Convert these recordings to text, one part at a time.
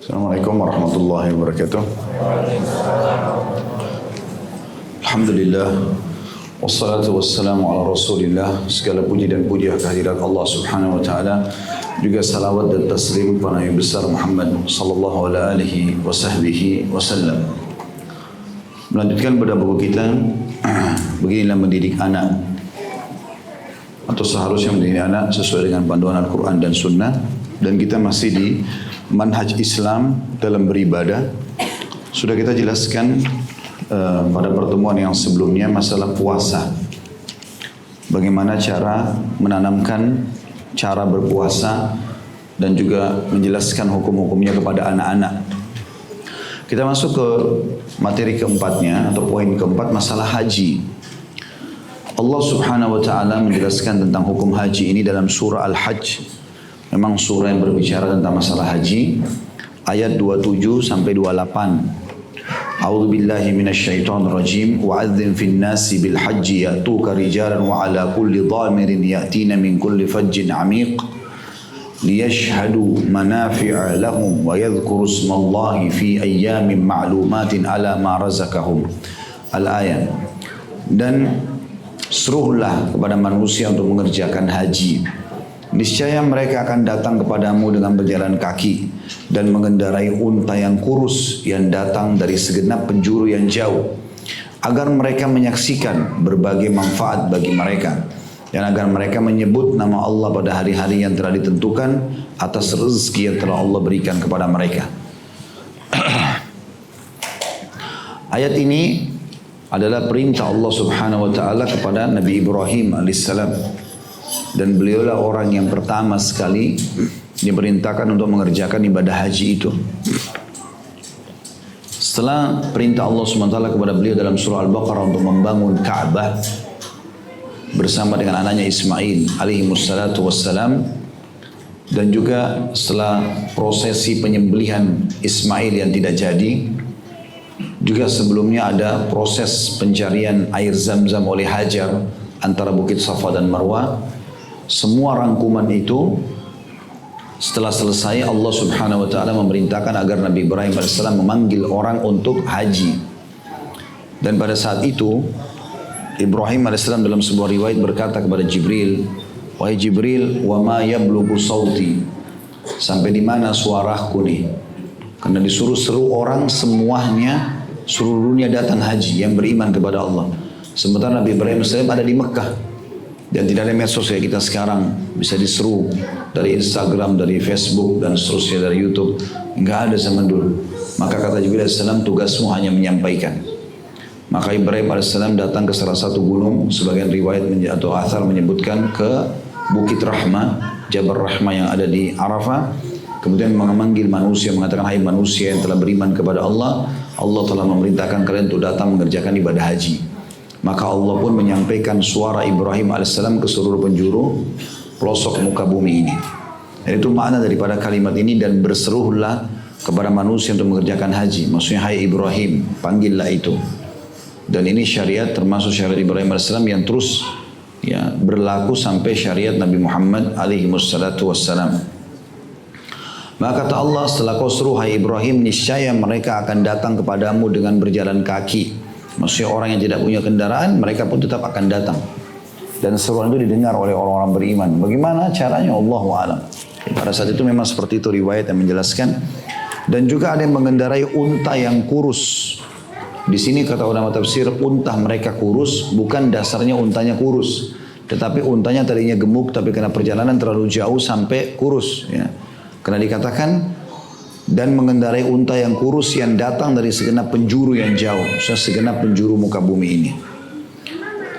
Assalamualaikum warahmatullahi wabarakatuh. Alhamdulillah. Wassalatu wassalamu ala rasulillah. Segala puji dan puja kehadirat Allah subhanahu wa ta'ala. Juga salawat dan taslim kepada Nabi besar Muhammad sallallahu alaihi wasallam. Melanjutkan pada buku kita, beginilah mendidik anak. Atau seharusnya mendidik anak sesuai dengan panduan Al-Quran dan Sunnah. Dan kita masih di manhaj Islam dalam beribadah. Sudah kita jelaskan pada pertemuan yang sebelumnya masalah puasa. Bagaimana cara menanamkan cara berpuasa dan juga menjelaskan hukum-hukumnya kepada anak-anak. Kita masuk ke materi keempatnya atau poin keempat, masalah haji. Allah subhanahu wa ta'ala menjelaskan tentang hukum haji ini dalam surah Al-Hajj. Memang surah yang berbicara tentang masalah haji, ayat 27 sampai 28. A'udzu billahi minasyaitonir rajim. Wa'adzim fin nasi bil hajji ya'tuka rijalan wa 'ala kulli dhamirin ya'tina min kulli fajjin 'amiq liyashhadu manafi'a lahum wa yadhkuru ismallahi fi ayyamin ma'lumatin 'ala ma razaqahum. Al-ayat. Dan serulah kepada manusia untuk mengerjakan haji. Niscaya mereka akan datang kepadamu dengan berjalan kaki dan mengendarai unta yang kurus yang datang dari segenap penjuru yang jauh, agar mereka menyaksikan berbagai manfaat bagi mereka dan agar mereka menyebut nama Allah pada hari-hari yang telah ditentukan atas rezeki yang telah Allah berikan kepada mereka. Ayat ini adalah perintah Allah subhanahu wa ta'ala kepada Nabi Ibrahim alaihissalam. Dan beliaulah orang yang pertama sekali diperintahkan untuk mengerjakan ibadah haji itu. Setelah perintah Allah SWT kepada beliau dalam surah Al-Baqarah untuk membangun Ka'bah bersama dengan anaknya Ismail alaihi wassalatu wassalam, dan juga setelah prosesi penyembelihan Ismail yang tidak jadi, juga sebelumnya ada proses pencarian air Zam-Zam oleh Hajar antara Bukit Safa dan Marwah. Semua rangkuman itu setelah selesai, Allah subhanahu wa ta'ala memerintahkan agar Nabi Ibrahim AS memanggil orang untuk haji. Dan pada saat itu Ibrahim AS dalam sebuah riwayat berkata kepada Jibril, "Wahai Jibril, wa ma yablughu sauti?" Sampai di mana suaraku nih? Karena disuruh seru orang semuanya, seluruh dunia datang haji yang beriman kepada Allah. Sementara Nabi Ibrahim AS ada di Mekah. Dan tidak ada medsos kayak kita sekarang, bisa diseru dari Instagram, dari Facebook, dan seterusnya dari YouTube. Enggak ada zaman dulu. Maka kata Jibril AS, tugasmu hanya menyampaikan. Maka Ibrahim AS datang ke salah satu gunung, sebagian riwayat atau athar menyebutkan ke Bukit Rahmah, Jabal Rahmah yang ada di Arafah. Kemudian memanggil manusia, mengatakan, "Hai manusia yang telah beriman kepada Allah, Allah telah memerintahkan kalian untuk datang mengerjakan ibadah haji." Maka Allah pun menyampaikan suara Ibrahim AS ke seluruh penjuru pelosok muka bumi ini. Dan itu makna daripada kalimat ini, dan berserulah kepada manusia untuk mengerjakan haji. Maksudnya, hai Ibrahim, panggillah itu. Dan ini syariat, termasuk syariat Ibrahim AS yang terus berlaku sampai syariat Nabi Muhammad alaihi wassalatu wassalam. Maka kata Allah, setelah kau seru hai Ibrahim, niscaya mereka akan datang kepadamu dengan berjalan kaki. Maksudnya orang yang tidak punya kendaraan, mereka pun tetap akan datang. Dan seruan itu didengar oleh orang-orang beriman. Bagaimana caranya? Allahu a'lam. Pada saat itu memang seperti itu riwayat yang menjelaskan. Dan juga ada yang mengendarai unta yang kurus. Di sini kata ulama tafsir, unta mereka kurus, bukan dasarnya untanya kurus. Tetapi untanya tadinya gemuk, tapi karena perjalanan terlalu jauh sampai kurus. Ya. Karena dikatakan, dan mengendarai unta yang kurus yang datang dari segenap penjuru yang jauh, segenap penjuru muka bumi ini.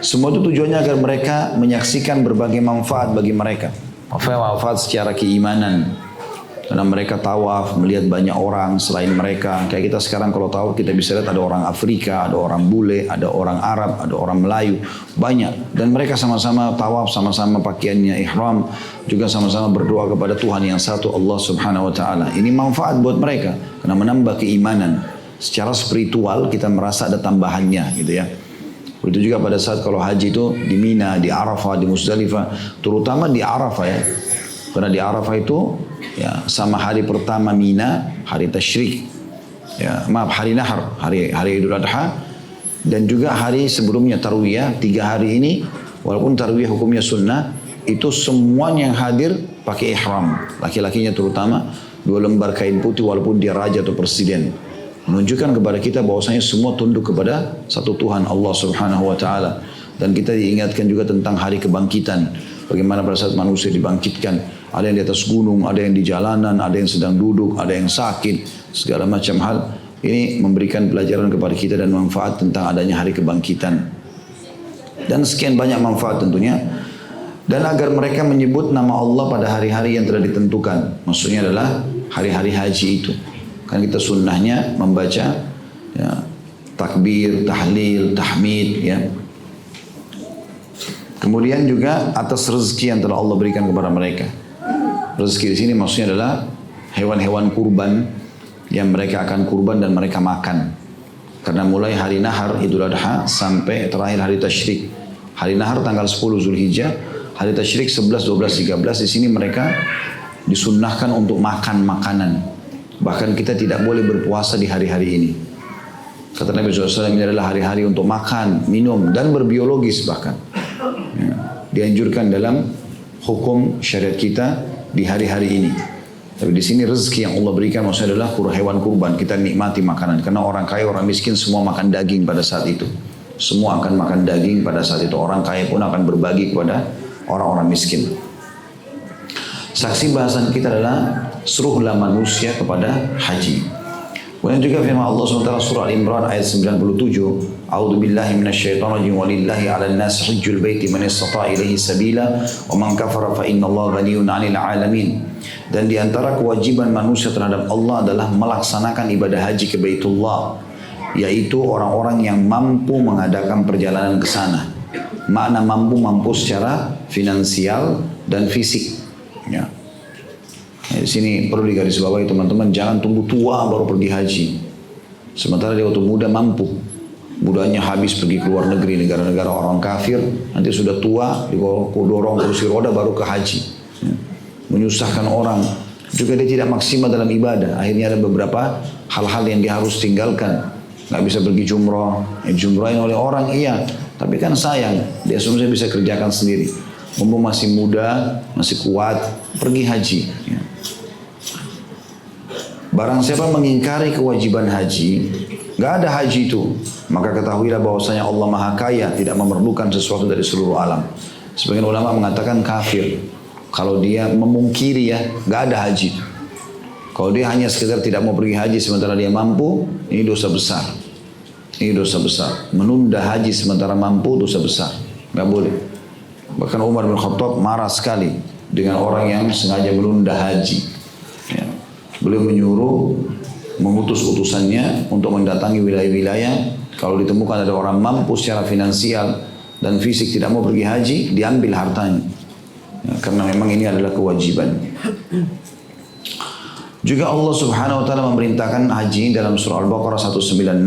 Semua itu tujuannya agar mereka menyaksikan berbagai manfaat bagi mereka. Manfaat secara keimanan. Karena mereka tawaf, melihat banyak orang selain mereka. Kayak kita sekarang kalau tawaf, kita bisa lihat ada orang Afrika, ada orang bule, ada orang Arab, ada orang Melayu. Banyak. Dan mereka sama-sama tawaf, sama-sama pakaiannya ihram. Juga sama-sama berdoa kepada Tuhan yang satu, Allah subhanahu wa ta'ala. Ini manfaat buat mereka. Karena menambah keimanan. Secara spiritual kita merasa ada tambahannya gitu ya. Begitu juga pada saat kalau haji itu di Mina, di Arafah, di Muzdalifah. Terutama di Arafah ya. Karena di Arafah itu ya, sama hari pertama Mina, hari tasyrik, ya, maaf hari nahar, hari Idul Adha, dan juga hari sebelumnya tarwiyah. 3 hari ini walaupun tarwiyah hukumnya sunnah, itu semuanya yang hadir pakai ihram, laki-lakinya terutama 2 lembar kain putih walaupun dia raja atau presiden, menunjukkan kepada kita bahwasanya semua tunduk kepada satu Tuhan Allah Subhanahu wa taala. Dan kita diingatkan juga tentang hari kebangkitan, bagaimana pada saat manusia dibangkitkan, ada yang di atas gunung, ada yang di jalanan, ada yang sedang duduk, ada yang sakit, segala macam hal. Ini memberikan pelajaran kepada kita dan manfaat tentang adanya hari kebangkitan. Dan sekian banyak manfaat tentunya. Dan agar mereka menyebut nama Allah pada hari-hari yang telah ditentukan. Maksudnya adalah hari-hari haji itu. Kan kita sunnahnya membaca ya, takbir, tahlil, tahmid, ya. Kemudian juga atas rezeki yang telah Allah berikan kepada mereka. Rezeki di sini maksudnya adalah hewan-hewan kurban yang mereka akan kurban dan mereka makan. Karena mulai hari nahar Idul Adha sampai terakhir hari tasyrik. Hari nahar tanggal 10 Zulhijjah, hari tasyrik 11, 12, 13, di sini mereka disunnahkan untuk makan makanan. Bahkan kita tidak boleh berpuasa di hari-hari ini. Kata Nabi SAW, ini adalah hari-hari untuk makan, minum, dan berbiologis bahkan. Ya, dianjurkan dalam hukum syariat kita di hari-hari ini. Tapi di sini rezeki yang Allah berikan maksudnya adalah hewan kurban. Kita nikmati makanan. Karena orang kaya, orang miskin semua makan daging pada saat itu. Semua akan makan daging pada saat itu. Orang kaya pun akan berbagi kepada orang-orang miskin. Saksi bahasan kita adalah suruhlah manusia kepada haji. Kemudian juga firman Allah SWT surah Al-Imran ayat 97. A'udzu billahi minasyaitonir rajim walillahi 'alan nasi hajjul baiti man istata'a ilaihi sabila wa man kafara fa innallaha ghaniyyun 'anil 'alamin. Dan di antara kewajiban manusia terhadap Allah adalah melaksanakan ibadah haji ke Baitullah, yaitu orang-orang yang mampu mengadakan perjalanan ke sana. Makna mampu secara finansial dan fisik, ya. Di sini perlu digarisbawahi teman-teman, jangan tunggu tua baru pergi haji. Sementara dia waktu muda mampu, mudanya habis pergi ke luar negeri, negara-negara orang kafir, nanti sudah tua didorong kursi roda baru ke haji. Ya. Menyusahkan orang, juga dia tidak maksimal dalam ibadah. Akhirnya ada beberapa hal-hal yang dia harus tinggalkan. Nggak bisa pergi jumrah, jumrahin oleh orang iya, tapi kan sayang, dia sebenarnya bisa kerjakan sendiri. Mumpung masih muda, masih kuat, pergi haji. Ya. Barang siapa mengingkari kewajiban haji, nggak ada haji itu, maka ketahuilah bahwasanya Allah Maha Kaya, tidak memerlukan sesuatu dari seluruh alam. Sebagian ulama mengatakan kafir kalau dia memungkiri, ya, nggak ada haji. Kalau dia hanya sekedar tidak mau pergi haji sementara dia mampu, ini dosa besar. Ini dosa besar. Menunda haji sementara mampu dosa besar, nggak boleh. Bahkan Umar bin Khattab marah sekali dengan orang yang sengaja menunda haji. Ya. Beliau menyuruh mengutus utusannya untuk mendatangi wilayah-wilayah. Kalau ditemukan ada orang mampu secara finansial dan fisik tidak mau pergi haji, diambil hartanya. Ya, karena memang ini adalah kewajiban. Juga Allah Subhanahu wa taala memerintahkan haji dalam surah Al-Baqarah 196,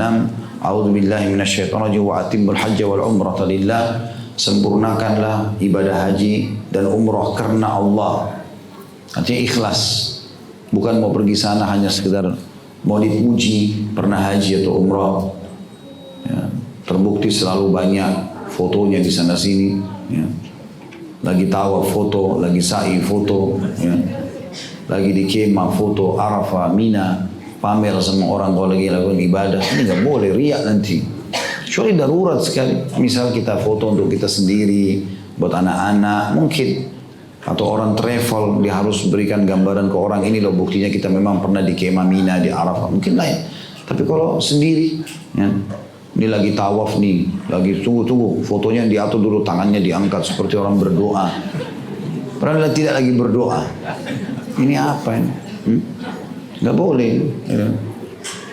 A'udzu billahi minasyaitonir rajim wa atimmul hajja wal umrata lillah. Sempurnakanlah ibadah haji dan umrah karena Allah. Artinya ikhlas. Bukan mau pergi sana hanya sekedar mau dipuji pernah haji atau umrah. Ya, terbukti selalu banyak fotonya di sana sini. Ya. Lagi tawaf foto, lagi sa'i foto. Ya. Lagi di kemah foto, Arafah, Mina, pamer sama orang kalau lagi lakukan ibadah. Ini nggak boleh, riak nanti. Kecuali darurat sekali. Misal kita foto untuk kita sendiri, buat anak-anak mungkin. Atau orang travel, dia harus berikan gambaran ke orang, ini loh buktinya kita memang pernah di kemah Mina, di Arafah. Mungkin lah ya. Tapi kalau sendiri, ya, ini lagi tawaf nih, lagi tunggu, fotonya diatur dulu, tangannya diangkat seperti orang berdoa. Padahal tidak lagi berdoa. Ini apa ini? Nggak boleh. Ya.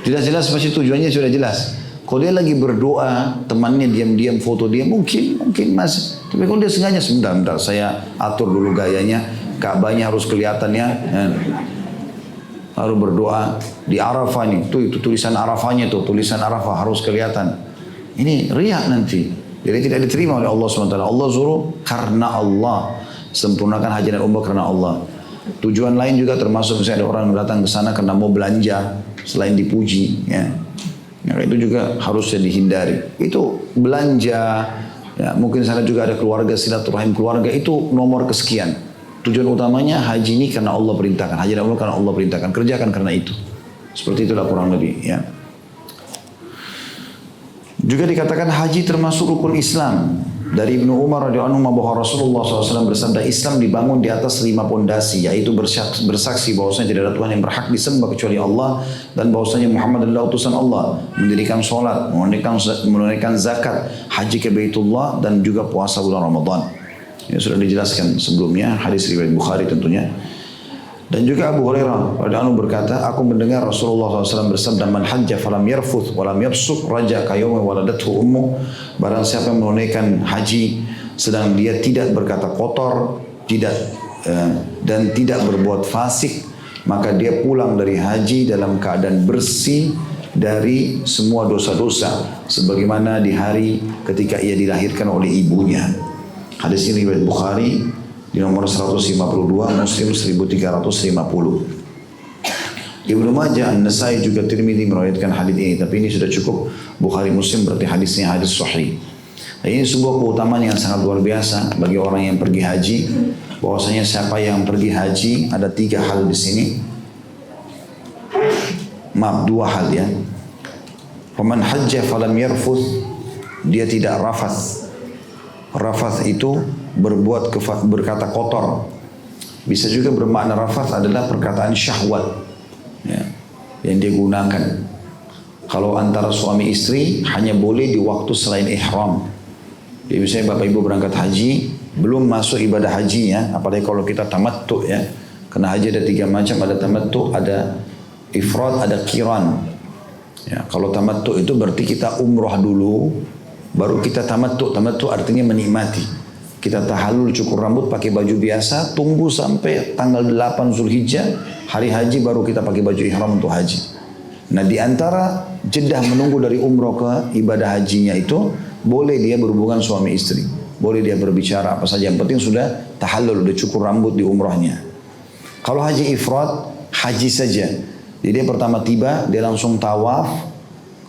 Jelas-jelas pasti tujuannya sudah jelas. Kalau dia lagi berdoa, temannya diam-diam foto dia, mungkin masih. Tapi kalau dia sengaja, sebentar, saya atur dulu gayanya, Ka'bahnya harus kelihatan ya. Lalu berdoa di Arafah nih, itu tulisan Arafahnya tuh, tulisan Arafah harus kelihatan. Ini riak nanti. Jadi tidak diterima oleh Allah SWT. Allah suruh karena Allah. Sempurnakan haji dan umrah karena Allah. Tujuan lain juga termasuk misalnya ada orang yang datang ke sana karena mau belanja selain dipuji, ya. Nah, itu juga harusnya dihindari. Itu belanja, ya, mungkin sana juga ada keluarga, silaturahim keluarga, itu nomor kesekian. Tujuan utamanya haji ini karena Allah perintahkan, haji dan umrah karena Allah perintahkan, kerjakan karena itu. Seperti itulah kurang lebih, ya. Juga dikatakan haji termasuk rukun Islam. Dari Ibnu Umar radhiyallahu anhu bahwa Rasulullah SAW bersabda, Islam dibangun di atas 5 pondasi, yaitu bersaksi bahwasanya tidak ada Tuhan yang berhak disembah kecuali Allah, dan bahwasanya Muhammad adalah utusan Allah, mendirikan sholat, menunaikan zakat, haji ke Baitullah, dan juga puasa bulan Ramadan. Ini sudah dijelaskan sebelumnya, hadis riwayat Bukhari tentunya. Dan juga Abu Hurairah radhiyallahu anhu berkata, aku mendengar Rasulullah SAW bersabda, man hajja falam yarfuth walam yafsuq raja kayawmi waladathu ummu. Barang siapa yang menunaikan haji sedang dia tidak berkata kotor, dan tidak berbuat fasik, maka dia pulang dari haji dalam keadaan bersih dari semua dosa-dosa, sebagaimana di hari ketika ia dilahirkan oleh ibunya. Hadis ini riwayat Bukhari di nomor 152, Muslim 1350. Ibnu Majah, An-Nasai juga Tirmidzi meriwayatkan hadis ini, tapi ini sudah cukup. Bukhari Muslim berarti hadisnya hadis sahih. Nah, ini sebuah keutamaan yang sangat luar biasa bagi orang yang pergi haji. Bahwasanya siapa yang pergi haji ada 3 hal di sini. Maaf, 2 hal ya. Faman hajja falam yarfuth, dia tidak rafath. Rafath itu berkata kotor. Bisa juga bermakna rafath adalah perkataan syahwat, ya, yang dia gunakan. Kalau antara suami istri hanya boleh di waktu selain ihram. Jadi misalnya bapak ibu berangkat haji, belum masuk ibadah hajinya, apalagi kalau kita tamattu, ya. Karena haji ada 3 macam, ada tamattu, ada ifrad, ada qiran. Ya, kalau tamattu itu berarti kita umroh dulu, baru kita tamattu. Tamattu artinya menikmati. Kita tahallul, cukur rambut, pakai baju biasa, tunggu sampai tanggal 8 Zulhijjah, hari haji, baru kita pakai baju ihram untuk haji. Nah, di antara jeda menunggu dari umroh ke ibadah hajinya itu, boleh dia berhubungan suami istri, boleh dia berbicara apa saja, yang penting sudah tahallul, udah cukur rambut di umrohnya. Kalau haji ifrad, haji saja. Jadi dia pertama tiba, dia langsung tawaf,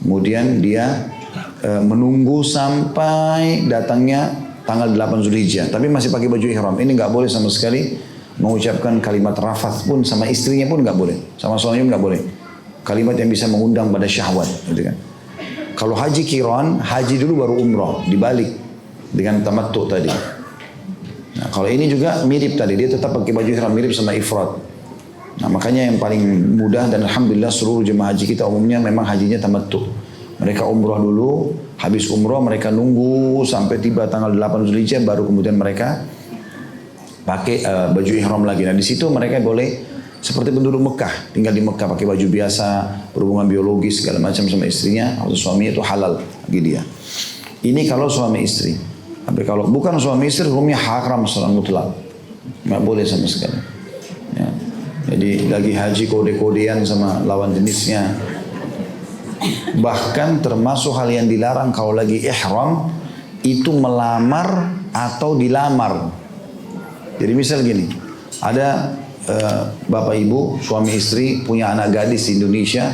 kemudian dia menunggu sampai datangnya tanggal 8 Zulhijjah, tapi masih pakai baju ihram. Ini nggak boleh sama sekali mengucapkan kalimat rafath pun, sama istrinya pun nggak boleh, sama suaminya nggak boleh. Kalimat yang bisa mengundang pada syahwat, gitu kan. Kalau haji qiran, haji dulu baru umrah, dibalik dengan tamattu tadi. Nah, kalau ini juga mirip tadi, dia tetap pakai baju ihram, mirip sama ifrad. Nah, makanya yang paling mudah, dan alhamdulillah seluruh jemaah haji kita umumnya memang hajinya tamattu. Mereka umrah dulu, habis umrah mereka nunggu sampai tiba tanggal 8 Zulhijjah, baru kemudian mereka pakai baju ihram lagi. Nah, di situ mereka boleh seperti penduduk Mekah, tinggal di Mekah pakai baju biasa, berhubungan biologis segala macam sama istrinya atau suaminya, itu halal bagi dia. Ini kalau suami istri. Tapi kalau bukan suami istri, hukumnya haram secara mutlak, nggak boleh sama sekali. Ya. Jadi lagi haji kode-kodean sama lawan jenisnya. Bahkan termasuk hal yang dilarang kalau lagi ihram itu melamar atau dilamar. Jadi misal gini, ada bapak ibu, suami istri punya anak gadis di Indonesia,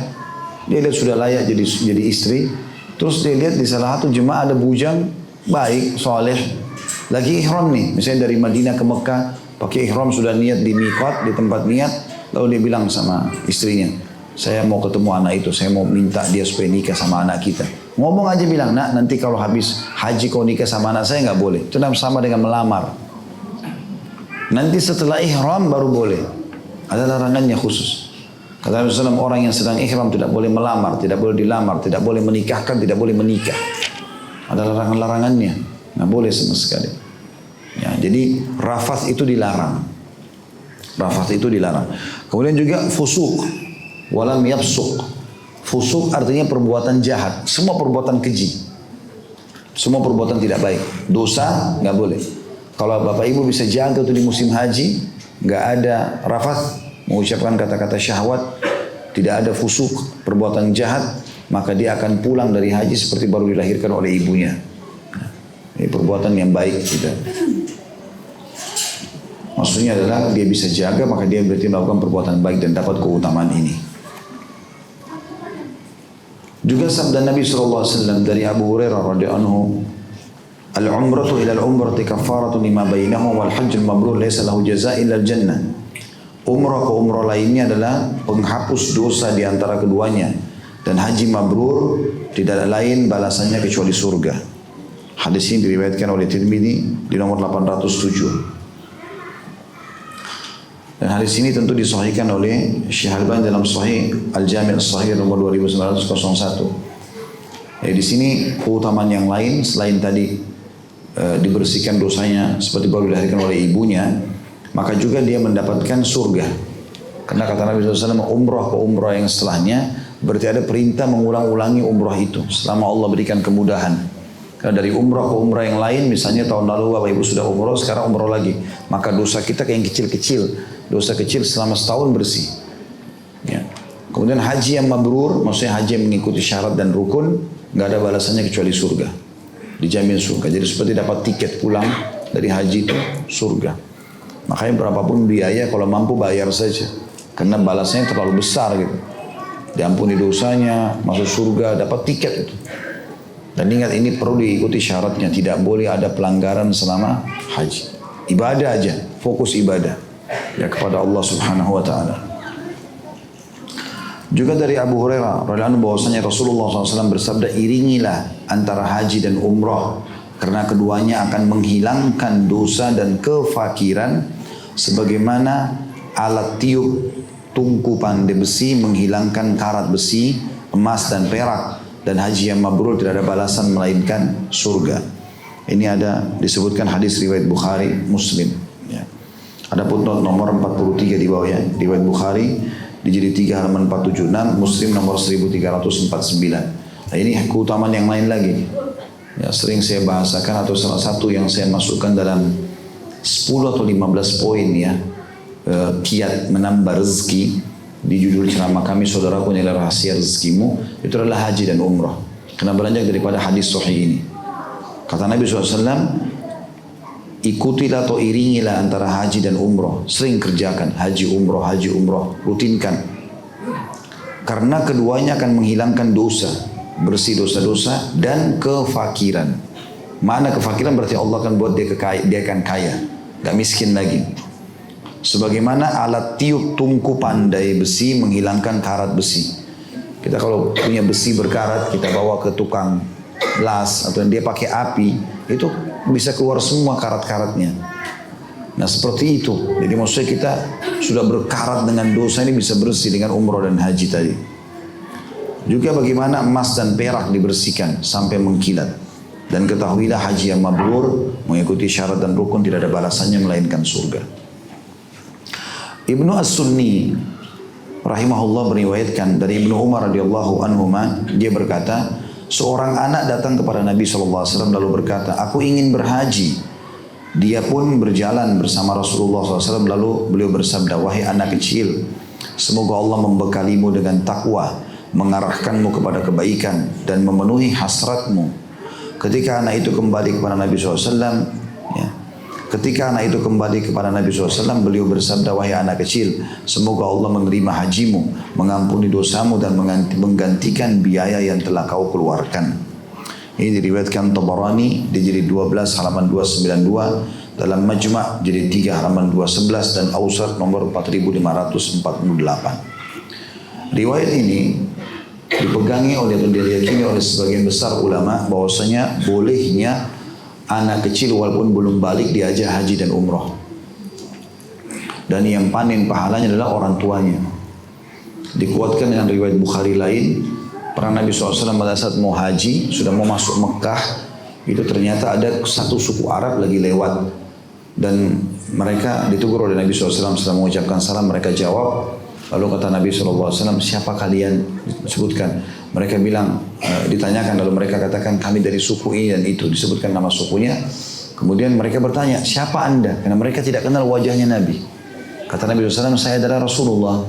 dia lihat sudah layak jadi istri, terus dia lihat di salah satu jemaah ada bujang baik, soleh, lagi ihram nih, misalnya dari Madinah ke Mekah, pakai ihram sudah niat di miqat, di tempat niat, lalu dia bilang sama istrinya, saya mau ketemu anak itu, saya mau minta dia supaya nikah sama anak kita. Ngomong aja bilang, nak nanti kalau habis haji kau nikah sama anak saya, nggak boleh. Itu sama dengan melamar. Nanti setelah ihram baru boleh. Ada larangannya khusus. Kata Rasulullah SAW, orang yang sedang ihram tidak boleh melamar, tidak boleh dilamar, tidak boleh menikahkan, tidak boleh menikah. Ada larangan-larangannya, nggak boleh sama sekali. Ya, jadi rafath itu dilarang. Rafath itu dilarang. Kemudian juga fusuk, walam yafsuk. Fusuk artinya perbuatan jahat, semua perbuatan keji, semua perbuatan tidak baik, dosa nggak boleh. Kalau bapak ibu bisa jaga itu di musim haji, nggak ada rafath, mengucapkan kata-kata syahwat, tidak ada fusuk, perbuatan jahat, maka dia akan pulang dari haji seperti baru dilahirkan oleh ibunya. Ini perbuatan yang baik gitu. Maksudnya adalah dia bisa jaga, maka dia berarti melakukan perbuatan baik dan dapat keutamaan ini. Juga sabda Nabi SAW dari Abu Hurairah radhiyallahu anhu, al-umratu ila al-umrati kafaratun lima bainahum wal hajjul mabrur laysa lahu jazaa illa al-jannah. Umrah ke umrah lainnya adalah penghapus dosa di antara keduanya, dan haji mabrur tidak ada lain balasannya kecuali surga. Hadis ini diriwayatkan oleh Tirmidzi di nomor 807. Dan hadis ini tentu disahihkan oleh Syekh Albani dalam Sahih Al-Jami' As-Sahih nomor 2901. Di sini keutamaan yang lain selain tadi dibersihkan dosanya seperti baru dilahirkan oleh ibunya, maka juga dia mendapatkan surga. Karena kata Nabi SAW, umrah ke umrah yang setelahnya berarti ada perintah mengulang-ulangi umrah itu selama Allah berikan kemudahan. Karena dari umrah ke umrah yang lain, misalnya tahun lalu Bapak Ibu sudah umrah, sekarang umrah lagi, maka dosa kita kayak yang kecil-kecil, dosa kecil selama setahun bersih. Ya. Kemudian haji yang mabrur, maksudnya haji yang mengikuti syarat dan rukun, nggak ada balasannya kecuali surga, dijamin surga. Jadi seperti dapat tiket pulang dari haji itu surga. Makanya berapapun biaya, kalau mampu bayar saja, karena balasnya terlalu besar gitu. Diampuni dosanya, masuk surga, dapat tiket itu. Dan ingat, ini perlu diikuti syaratnya, tidak boleh ada pelanggaran selama haji. Ibadah aja, fokus ibadah ya kepada Allah Subhanahu wa taala. Juga dari Abu Hurairah radhiyallahu anhu bahwasanya Rasulullah SAW bersabda, iringilah antara haji dan umrah karena keduanya akan menghilangkan dosa dan kefakiran sebagaimana alat tiup tungku pandai besi menghilangkan karat besi, emas dan perak. Dan haji yang mabrur tidak ada balasan melainkan surga. Ini ada disebutkan hadis riwayat Bukhari, Muslim. Ya. Ada footnote nomor 43 di bawah ya. Riwayat Bukhari di jilid 3 halaman 476, Muslim nomor 1349. Nah, ini keutamaan yang lain lagi. Ya, sering saya bahasakan atau salah satu yang saya masukkan dalam 10 atau 15 poin ya. Kiat menambah rezeki. Di judul ceramah kami, saudaraku inilah rahasia rezekimu, itu adalah haji dan umrah. Karena beranjak daripada hadis sahih ini. Kata Nabi SAW, ikutilah atau iringilah antara haji dan umrah. Sering kerjakan haji umrah, rutinkan. Karena keduanya akan menghilangkan dosa, bersih dosa-dosa dan kefakiran. Mana kefakiran berarti Allah akan buat dia akan kaya, gak miskin lagi. Sebagaimana alat tiup tungku pandai besi menghilangkan karat besi. Kita kalau punya besi berkarat, kita bawa ke tukang las atau dia pakai api, itu bisa keluar semua karat-karatnya. Nah seperti itu. Jadi maksudnya kita sudah berkarat dengan dosa ini bisa bersih dengan umrah dan haji tadi. Juga bagaimana emas dan perak dibersihkan sampai mengkilat. Dan ketahuilah haji yang mabrur mengikuti syarat dan rukun tidak ada balasannya melainkan surga. Ibnu As-Sunni rahimahullah meriwayatkan dari Ibnu Umar radhiyallahu anhu, dia berkata, seorang anak datang kepada Nabi SAW lalu berkata, aku ingin berhaji. Dia pun berjalan bersama Rasulullah SAW lalu beliau bersabda, wahai anak kecil, semoga Allah membekalimu dengan takwa, mengarahkanmu kepada kebaikan dan memenuhi hasratmu. Ketika anak itu kembali kepada Nabi SAW, Ketika anak itu kembali kepada Nabi SAW, beliau bersabda, wahai anak kecil, semoga Allah menerima hajimu, mengampuni dosamu dan menggantikan biaya yang telah kau keluarkan. Ini diriwayatkan Tabarani di jilid 12 halaman 292, dalam Majma' jilid 3 halaman 211 dan Awsat nomor 4548. Riwayat ini dipegangi oleh atau diyakini oleh sebagian besar ulama bahwasanya bolehnya anak kecil walaupun belum balik diajak haji dan umrah. Dan yang panen pahalanya adalah orang tuanya. Dikuatkan dengan riwayat Bukhari lain, pernah Nabi SAW pada saat mau haji, sudah mau masuk Mekah, itu ternyata ada satu suku Arab lagi lewat. Dan mereka ditegur oleh Nabi SAW setelah mengucapkan salam, mereka jawab. Lalu kata Nabi SAW, siapa kalian? Disebutkan. Mereka bilang, ditanyakan, lalu mereka katakan kami dari suku ini dan itu, disebutkan nama sukunya. Kemudian mereka bertanya, siapa anda? Karena mereka tidak kenal wajahnya Nabi. Kata Nabi SAW, saya adalah Rasulullah.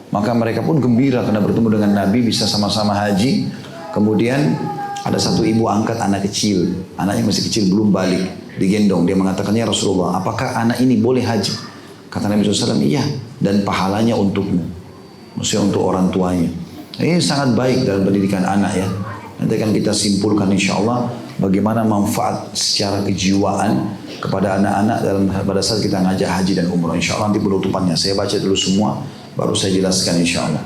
Maka mereka pun gembira karena bertemu dengan Nabi, bisa sama-sama haji. Kemudian ada satu ibu angkat anak kecil, anaknya masih kecil belum balik, digendong. Dia mengatakan, ya Rasulullah, apakah anak ini boleh haji? Kata Nabi SAW, iya, dan pahalanya untukmu. Maksudnya untuk orang tuanya. Ini sangat baik dalam pendidikan anak ya. Nanti akan kita simpulkan insya Allah bagaimana manfaat secara kejiwaan kepada anak-anak dalam pada saat kita ngajak haji dan umrah. Insya Allah nanti penutupannya saya baca dulu semua, baru saya jelaskan insya Allah.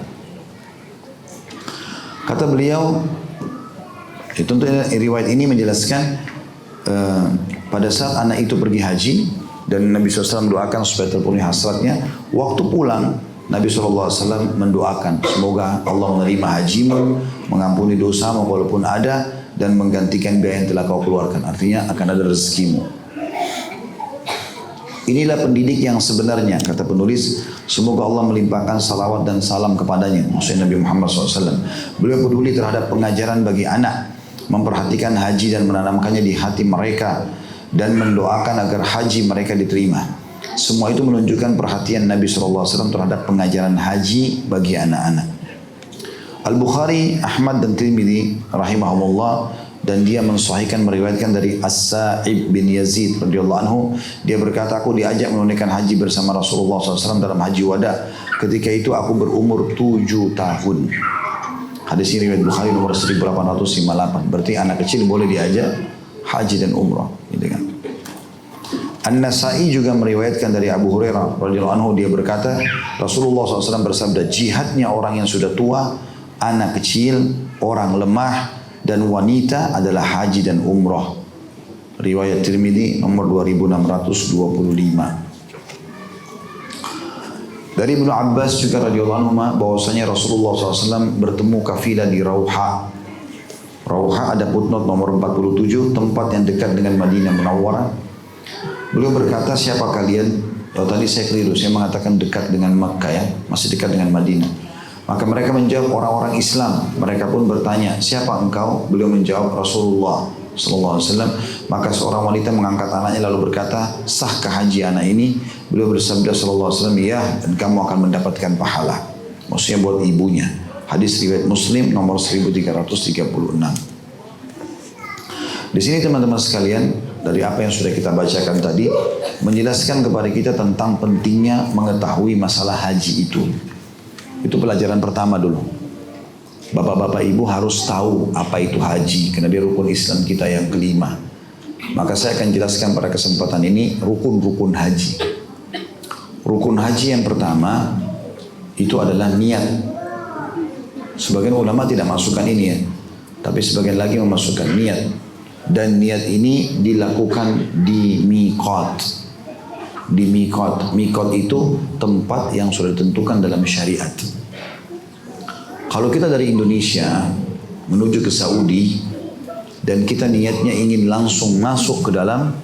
Kata beliau, tentu riwayat ini menjelaskan pada saat anak itu pergi haji dan Nabi SAW mendoakan supaya terpenuhi hasratnya. Waktu pulang Nabi SAW mendoakan semoga Allah menerima hajimu, mengampuni dosamu walaupun ada, dan menggantikan biaya yang telah kau keluarkan. Artinya akan ada rezekimu. Inilah pendidik yang sebenarnya, kata penulis. Semoga Allah melimpahkan salawat dan salam kepadanya, maksudnya Nabi Muhammad SAW. Beliau peduli terhadap pengajaran bagi anak, memperhatikan haji dan menanamkannya di hati mereka, dan mendoakan agar haji mereka diterima. Semua itu menunjukkan perhatian Nabi SAW terhadap pengajaran haji bagi anak-anak. Al-Bukhari, Ahmad dan Tirmidzi rahimahumullah, dan dia mensahihkan meriwayatkan dari As-Sa'ib bin Yazid radhiyallahu anhu, dia berkata, aku diajak menunaikan haji bersama Rasulullah SAW dalam haji wada. Ketika itu aku berumur 7 tahun. Hadis ini riwayat Bukhari nomor 1858. Berarti anak kecil boleh diajak haji dan umrah, gitu kan. An-Nasai juga meriwayatkan dari Abu Hurairah radhiyallahu anhu, dia berkata, Rasulullah SAW bersabda, jihadnya orang yang sudah tua, anak kecil, orang lemah, dan wanita adalah haji dan umrah. Riwayat Tirmidzi nomor 2625. Dari Ibnu Abbas juga radhiyallahu anhu bahwasanya Rasulullah SAW bertemu kafilah di Rauha. Rauha ada footnote nomor 47, tempat yang dekat dengan Madinah Munawwarah. Beliau berkata, siapa kalian? Oh, tadi saya keliru, saya mengatakan dekat dengan Makkah ya, masih dekat dengan Madinah. Maka mereka menjawab orang-orang Islam. Mereka pun bertanya, siapa engkau? Beliau menjawab, Rasulullah SAW. Maka seorang wanita mengangkat anaknya lalu berkata, sahkah haji anak ini? Beliau bersabda SAW, ya, dan kamu akan mendapatkan pahala. Maksudnya buat ibunya. Hadis riwayat Muslim nomor 1336. Di sini teman-teman sekalian, dari apa yang sudah kita bacakan tadi, menjelaskan kepada kita tentang pentingnya mengetahui masalah haji itu. Itu pelajaran pertama dulu. Bapak-bapak ibu harus tahu apa itu haji, karena dia rukun Islam kita yang kelima. Maka saya akan jelaskan pada kesempatan ini rukun-rukun haji. Rukun haji yang pertama itu adalah niat. Sebagian ulama tidak masukkan ini ya, tapi sebagian lagi memasukkan niat. Dan niat ini dilakukan di miqat. Di miqat. Miqat itu tempat yang sudah ditentukan dalam syariat. Kalau kita dari Indonesia menuju ke Saudi dan kita niatnya ingin langsung masuk ke dalam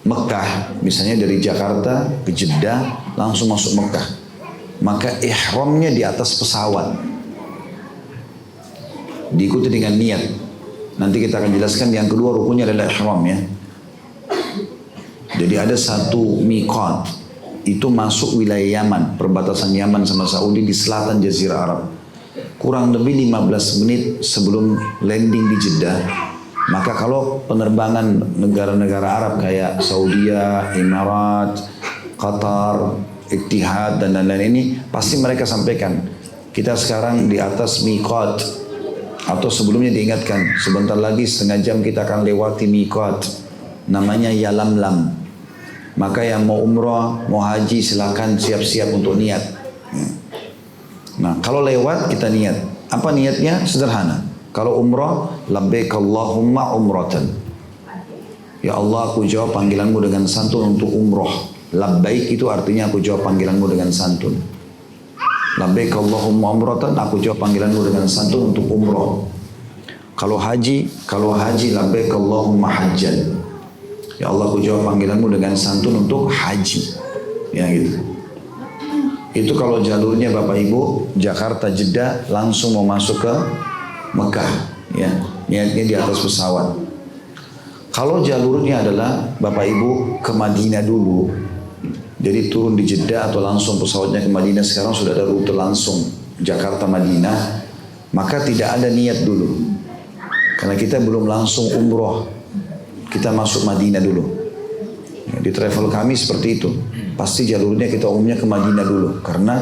Mekah, misalnya dari Jakarta ke Jeddah langsung masuk Mekah, maka ihramnya di atas pesawat, diikuti dengan niat. Nanti kita akan jelaskan yang kedua rukunnya adalah ihram ya. Jadi ada satu miqat, itu masuk wilayah Yaman, perbatasan Yaman sama Saudi di selatan Jazirah Arab. Kurang lebih 15 menit sebelum landing di Jeddah. Maka kalau penerbangan negara-negara Arab kayak Saudi, Emirat, Qatar, Ittihad dan lain-lain ini, pasti mereka sampaikan, kita sekarang di atas miqat. Atau sebelumnya diingatkan, sebentar lagi setengah jam kita akan lewati miqat, namanya Yalamlam. Maka yang mau umrah, mau haji silakan siap-siap untuk niat. Nah, kalau lewat kita niat. Apa niatnya? Sederhana. Kalau umrah, labbaik Allahumma umratan. Ya Allah, aku jawab panggilanmu dengan santun untuk umrah. Labbaik itu artinya aku jawab panggilanmu dengan santun. Labbaik Allahumma umratan, aku jawab panggilanmu dengan santun untuk umrah. Kalau haji labbaik Allahumma hajjan. Ya Allah, aku jawab panggilanmu dengan santun untuk haji. Ya gitu. Itu kalau jalurnya Bapak Ibu Jakarta Jeddah langsung mau masuk ke Mekah, ya. Niatnya di atas pesawat. Kalau jalurnya adalah Bapak Ibu ke Madinah dulu, jadi turun di Jeddah atau langsung pesawatnya ke Madinah, sekarang sudah ada rute langsung Jakarta Madinah, maka tidak ada niat dulu. Karena kita belum langsung umroh, kita masuk Madinah dulu. Ya, di travel kami seperti itu. Pasti jalurnya kita umumnya ke Madinah dulu. Karena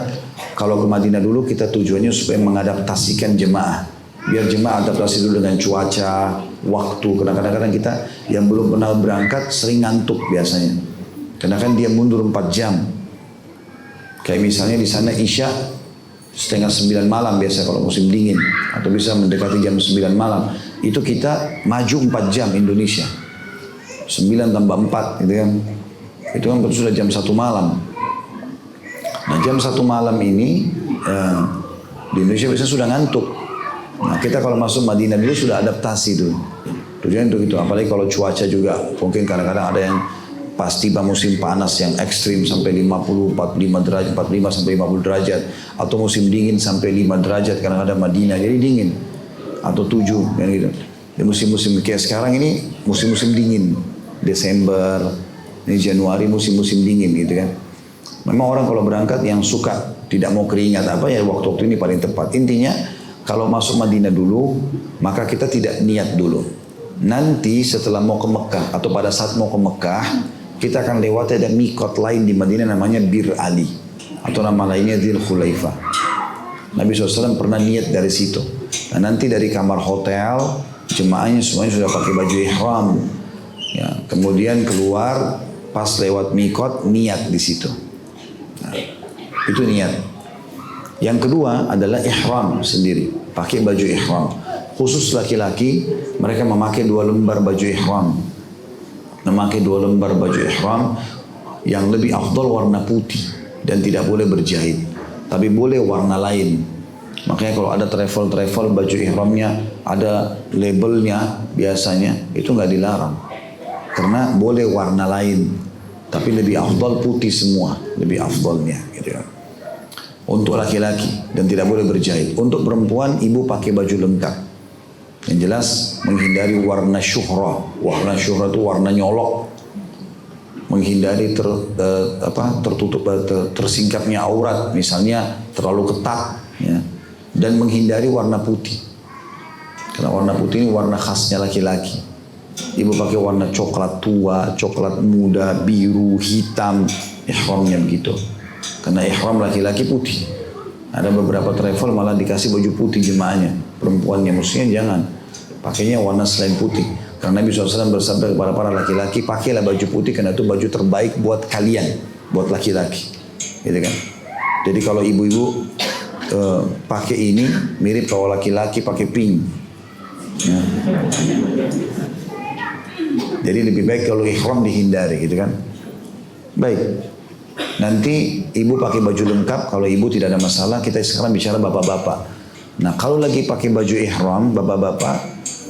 kalau ke Madinah dulu kita tujuannya supaya mengadaptasikan jemaah. Biar jemaah adaptasi dulu dengan cuaca, waktu. Karena kadang-kadang kita yang belum pernah berangkat sering ngantuk biasanya. Karena kan dia mundur 4 jam. Kayak misalnya di sana Isya setengah 9 malam biasa kalau musim dingin. Atau bisa mendekati jam 9 malam. Itu kita maju 4 jam Indonesia. 9 tambah 4 gitu kan. Itu kan sudah jam 1 malam. Nah jam 1 malam ini di Indonesia biasanya sudah ngantuk. Nah kita kalau masuk Madinah dulu sudah adaptasi dulu. Tujuan untuk itu, apalagi kalau cuaca juga mungkin kadang-kadang ada yang pas tiba musim panas yang ekstrim sampai 50, 45 derajat, 45 sampai 50 derajat. Atau musim dingin sampai 5 derajat, kadang-kadang Madinah jadi dingin. Atau 7, kan gitu. Di musim-musim kayak sekarang ini musim-musim dingin. Desember, ini Januari musim-musim dingin gitu kan. Memang orang kalau berangkat yang suka tidak mau keringat apa ya waktu-waktu ini paling tepat. Intinya kalau masuk Madinah dulu maka kita tidak niat dulu. Nanti setelah mau ke Mekah atau pada saat mau ke Mekah kita akan lewati ada mikot lain di Madinah namanya Bir Ali atau nama lainnya Dzul Khulaifah. Nabi SAW pernah niat dari situ. Nah, nanti dari kamar hotel jemaahnya semuanya sudah pakai baju ihram. Ya, kemudian keluar pas lewat mikot niat di situ. Nah, itu niat. Yang kedua adalah ihram sendiri, pakai baju ihram. Khusus laki-laki mereka memakai 2 lembar baju ihram. Memakai 2 lembar baju ihram yang lebih afdal warna putih dan tidak boleh berjahit. Tapi boleh warna lain. Makanya kalau ada travel baju ihramnya ada labelnya biasanya itu nggak dilarang. Karena boleh warna lain. Tapi lebih afdal putih semua, lebih afdalnya gitu ya. Untuk laki-laki dan tidak boleh berjahit. Untuk perempuan ibu pakai baju lengkap. Yang jelas menghindari warna syuhrah. Warna syuhrah itu warna nyolok. Menghindari tersingkapnya aurat, misalnya terlalu ketat ya. Dan menghindari warna putih. Karena warna putih ini warna khasnya laki-laki. Ibu pakai warna coklat tua, coklat muda, biru, hitam, ihramnya begitu. Karena ihram laki-laki putih. Ada beberapa travel malah dikasih baju putih jemaahnya. Perempuannya mestinya jangan. Pakainya warna selain putih. Karena Nabi SAW bersabda kepada para laki-laki, pakailah baju putih karena itu baju terbaik buat kalian. Buat laki-laki. Gitu kan. Jadi kalau ibu-ibu pakai ini mirip kalau laki-laki pakai pink. Ya. Jadi lebih baik kalau ihram dihindari gitu kan. Baik. Nanti ibu pakai baju lengkap, kalau ibu tidak ada masalah, kita sekarang bicara bapak-bapak. Nah kalau lagi pakai baju ihram, bapak-bapak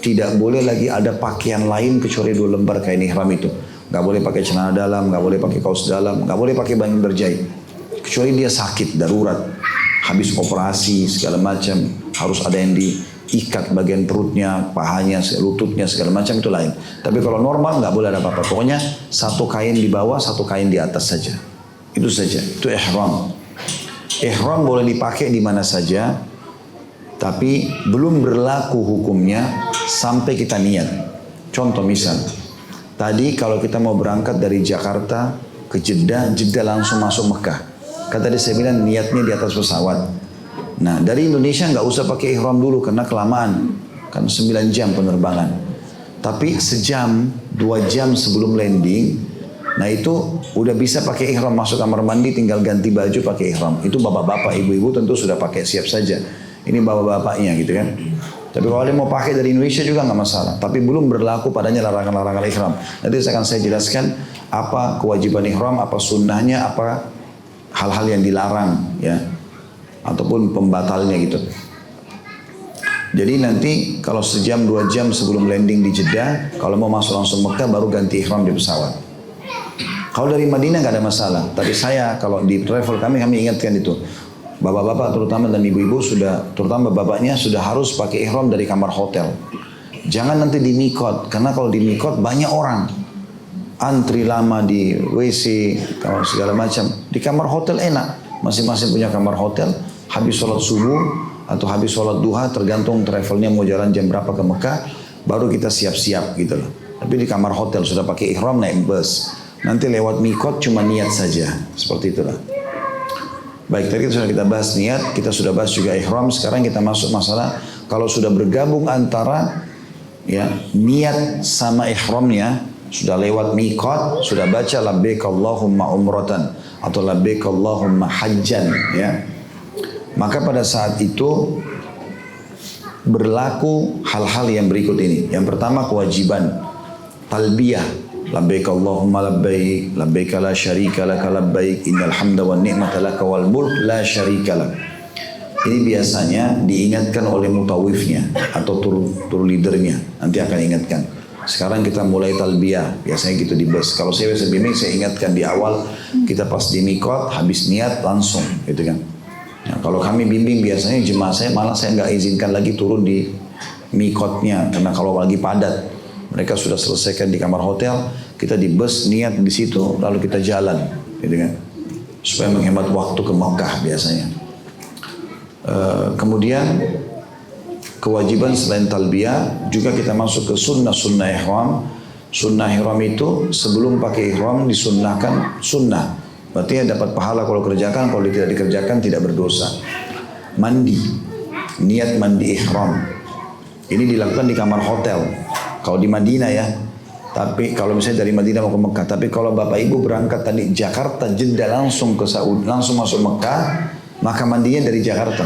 tidak boleh lagi ada pakaian lain kecuali 2 lembar kain ihram itu. Gak boleh pakai celana dalam, gak boleh pakai kaos dalam, gak boleh pakai baju berjahit. Kecuali dia sakit, darurat, habis operasi segala macam, harus ada yang diikat bagian perutnya, pahanya, lututnya segala macam itu lain. Tapi kalau normal gak boleh ada apa-apa. Pokoknya 1 kain di bawah, 1 kain di atas saja. Itu saja, itu ihram. Ihram boleh dipakai di mana saja, tapi belum berlaku hukumnya sampai kita niat. Contoh misal, tadi kalau kita mau berangkat dari Jakarta ke Jeddah, Jeddah langsung masuk Mekah. Kan tadi saya bilang niatnya di atas pesawat. Nah dari Indonesia nggak usah pakai ihram dulu karena kelamaan, kan 9 jam penerbangan. Tapi sejam, 2 jam sebelum landing, nah itu udah bisa pakai ihram, masuk kamar mandi tinggal ganti baju pakai ihram. Itu bapak-bapak, ibu-ibu tentu sudah pakai siap saja. Ini bapak-bapaknya gitu kan. Tapi kalau dia mau pakai dari Indonesia juga nggak masalah. Tapi belum berlaku padanya larangan-larangan ihram. Nanti akan saya jelaskan apa kewajiban ihram, apa sunnahnya, apa hal-hal yang dilarang ya, ataupun pembatalnya gitu. Jadi nanti kalau sejam 2 jam sebelum landing di Jeddah, kalau mau masuk langsung Mekah baru ganti ihram di pesawat. Kalau dari Madinah nggak ada masalah. Tapi saya kalau di travel kami ingatkan itu. Bapak-bapak terutama dan ibu-ibu sudah, terutama bapaknya sudah harus pakai ihram dari kamar hotel. Jangan nanti di mikot, karena kalau di mikot banyak orang. Antri lama di WC, kalau segala macam. Di kamar hotel enak. Masing-masing punya kamar hotel. Habis sholat subuh atau habis sholat duha, tergantung travelnya mau jalan jam berapa ke Mekah. Baru kita siap-siap gitu loh. Tapi di kamar hotel sudah pakai ihram naik bus. Nanti lewat mikot cuma niat saja. Seperti itulah. Baik, tadi sudah kita bahas niat, kita sudah bahas juga ihram. Sekarang kita masuk masalah kalau sudah bergabung antara ya niat sama ihramnya, sudah lewat mikot, sudah baca labbaik Allahumma umratan atau labbaik Allahumma hajjan ya. Maka pada saat itu berlaku hal-hal yang berikut ini. Yang pertama kewajiban talbiyah. Labbaik Allahumma labbaik, labbaik la syarika laka labbaik, innal hamda wan ni'mata laka wal mulk la syarika lak. Ini biasanya diingatkan oleh mutawifnya atau tur leadernya. Nanti akan ingatkan. Sekarang kita mulai talbiyah, biasanya gitu di bus. Kalau saya biasa bimbing, saya ingatkan di awal, kita pas di mikot, habis niat langsung, gitu kan. Nah, kalau kami bimbing biasanya jemaah saya malah saya nggak izinkan lagi turun di mikotnya, karena kalau lagi padat. Mereka sudah selesaikan di kamar hotel, kita di bus niat di situ, lalu kita jalan, gitu kan, supaya menghemat waktu ke Mekah biasanya. Kemudian kewajiban selain talbiyah juga kita masuk ke sunnah ihram. Sunnah ihram itu sebelum pakai ihram disunnahkan sunnah. Berarti ya dapat pahala kalau kerjakan, kalau tidak dikerjakan tidak berdosa. Mandi, niat mandi ihram. Ini dilakukan di kamar hotel. Kalau di Madinah ya, tapi kalau misalnya dari Madinah mau ke Mekah, tapi kalau Bapak Ibu berangkat tadi Jakarta Jeddah langsung ke Saudi, langsung masuk Mekah, maka mandinya dari Jakarta.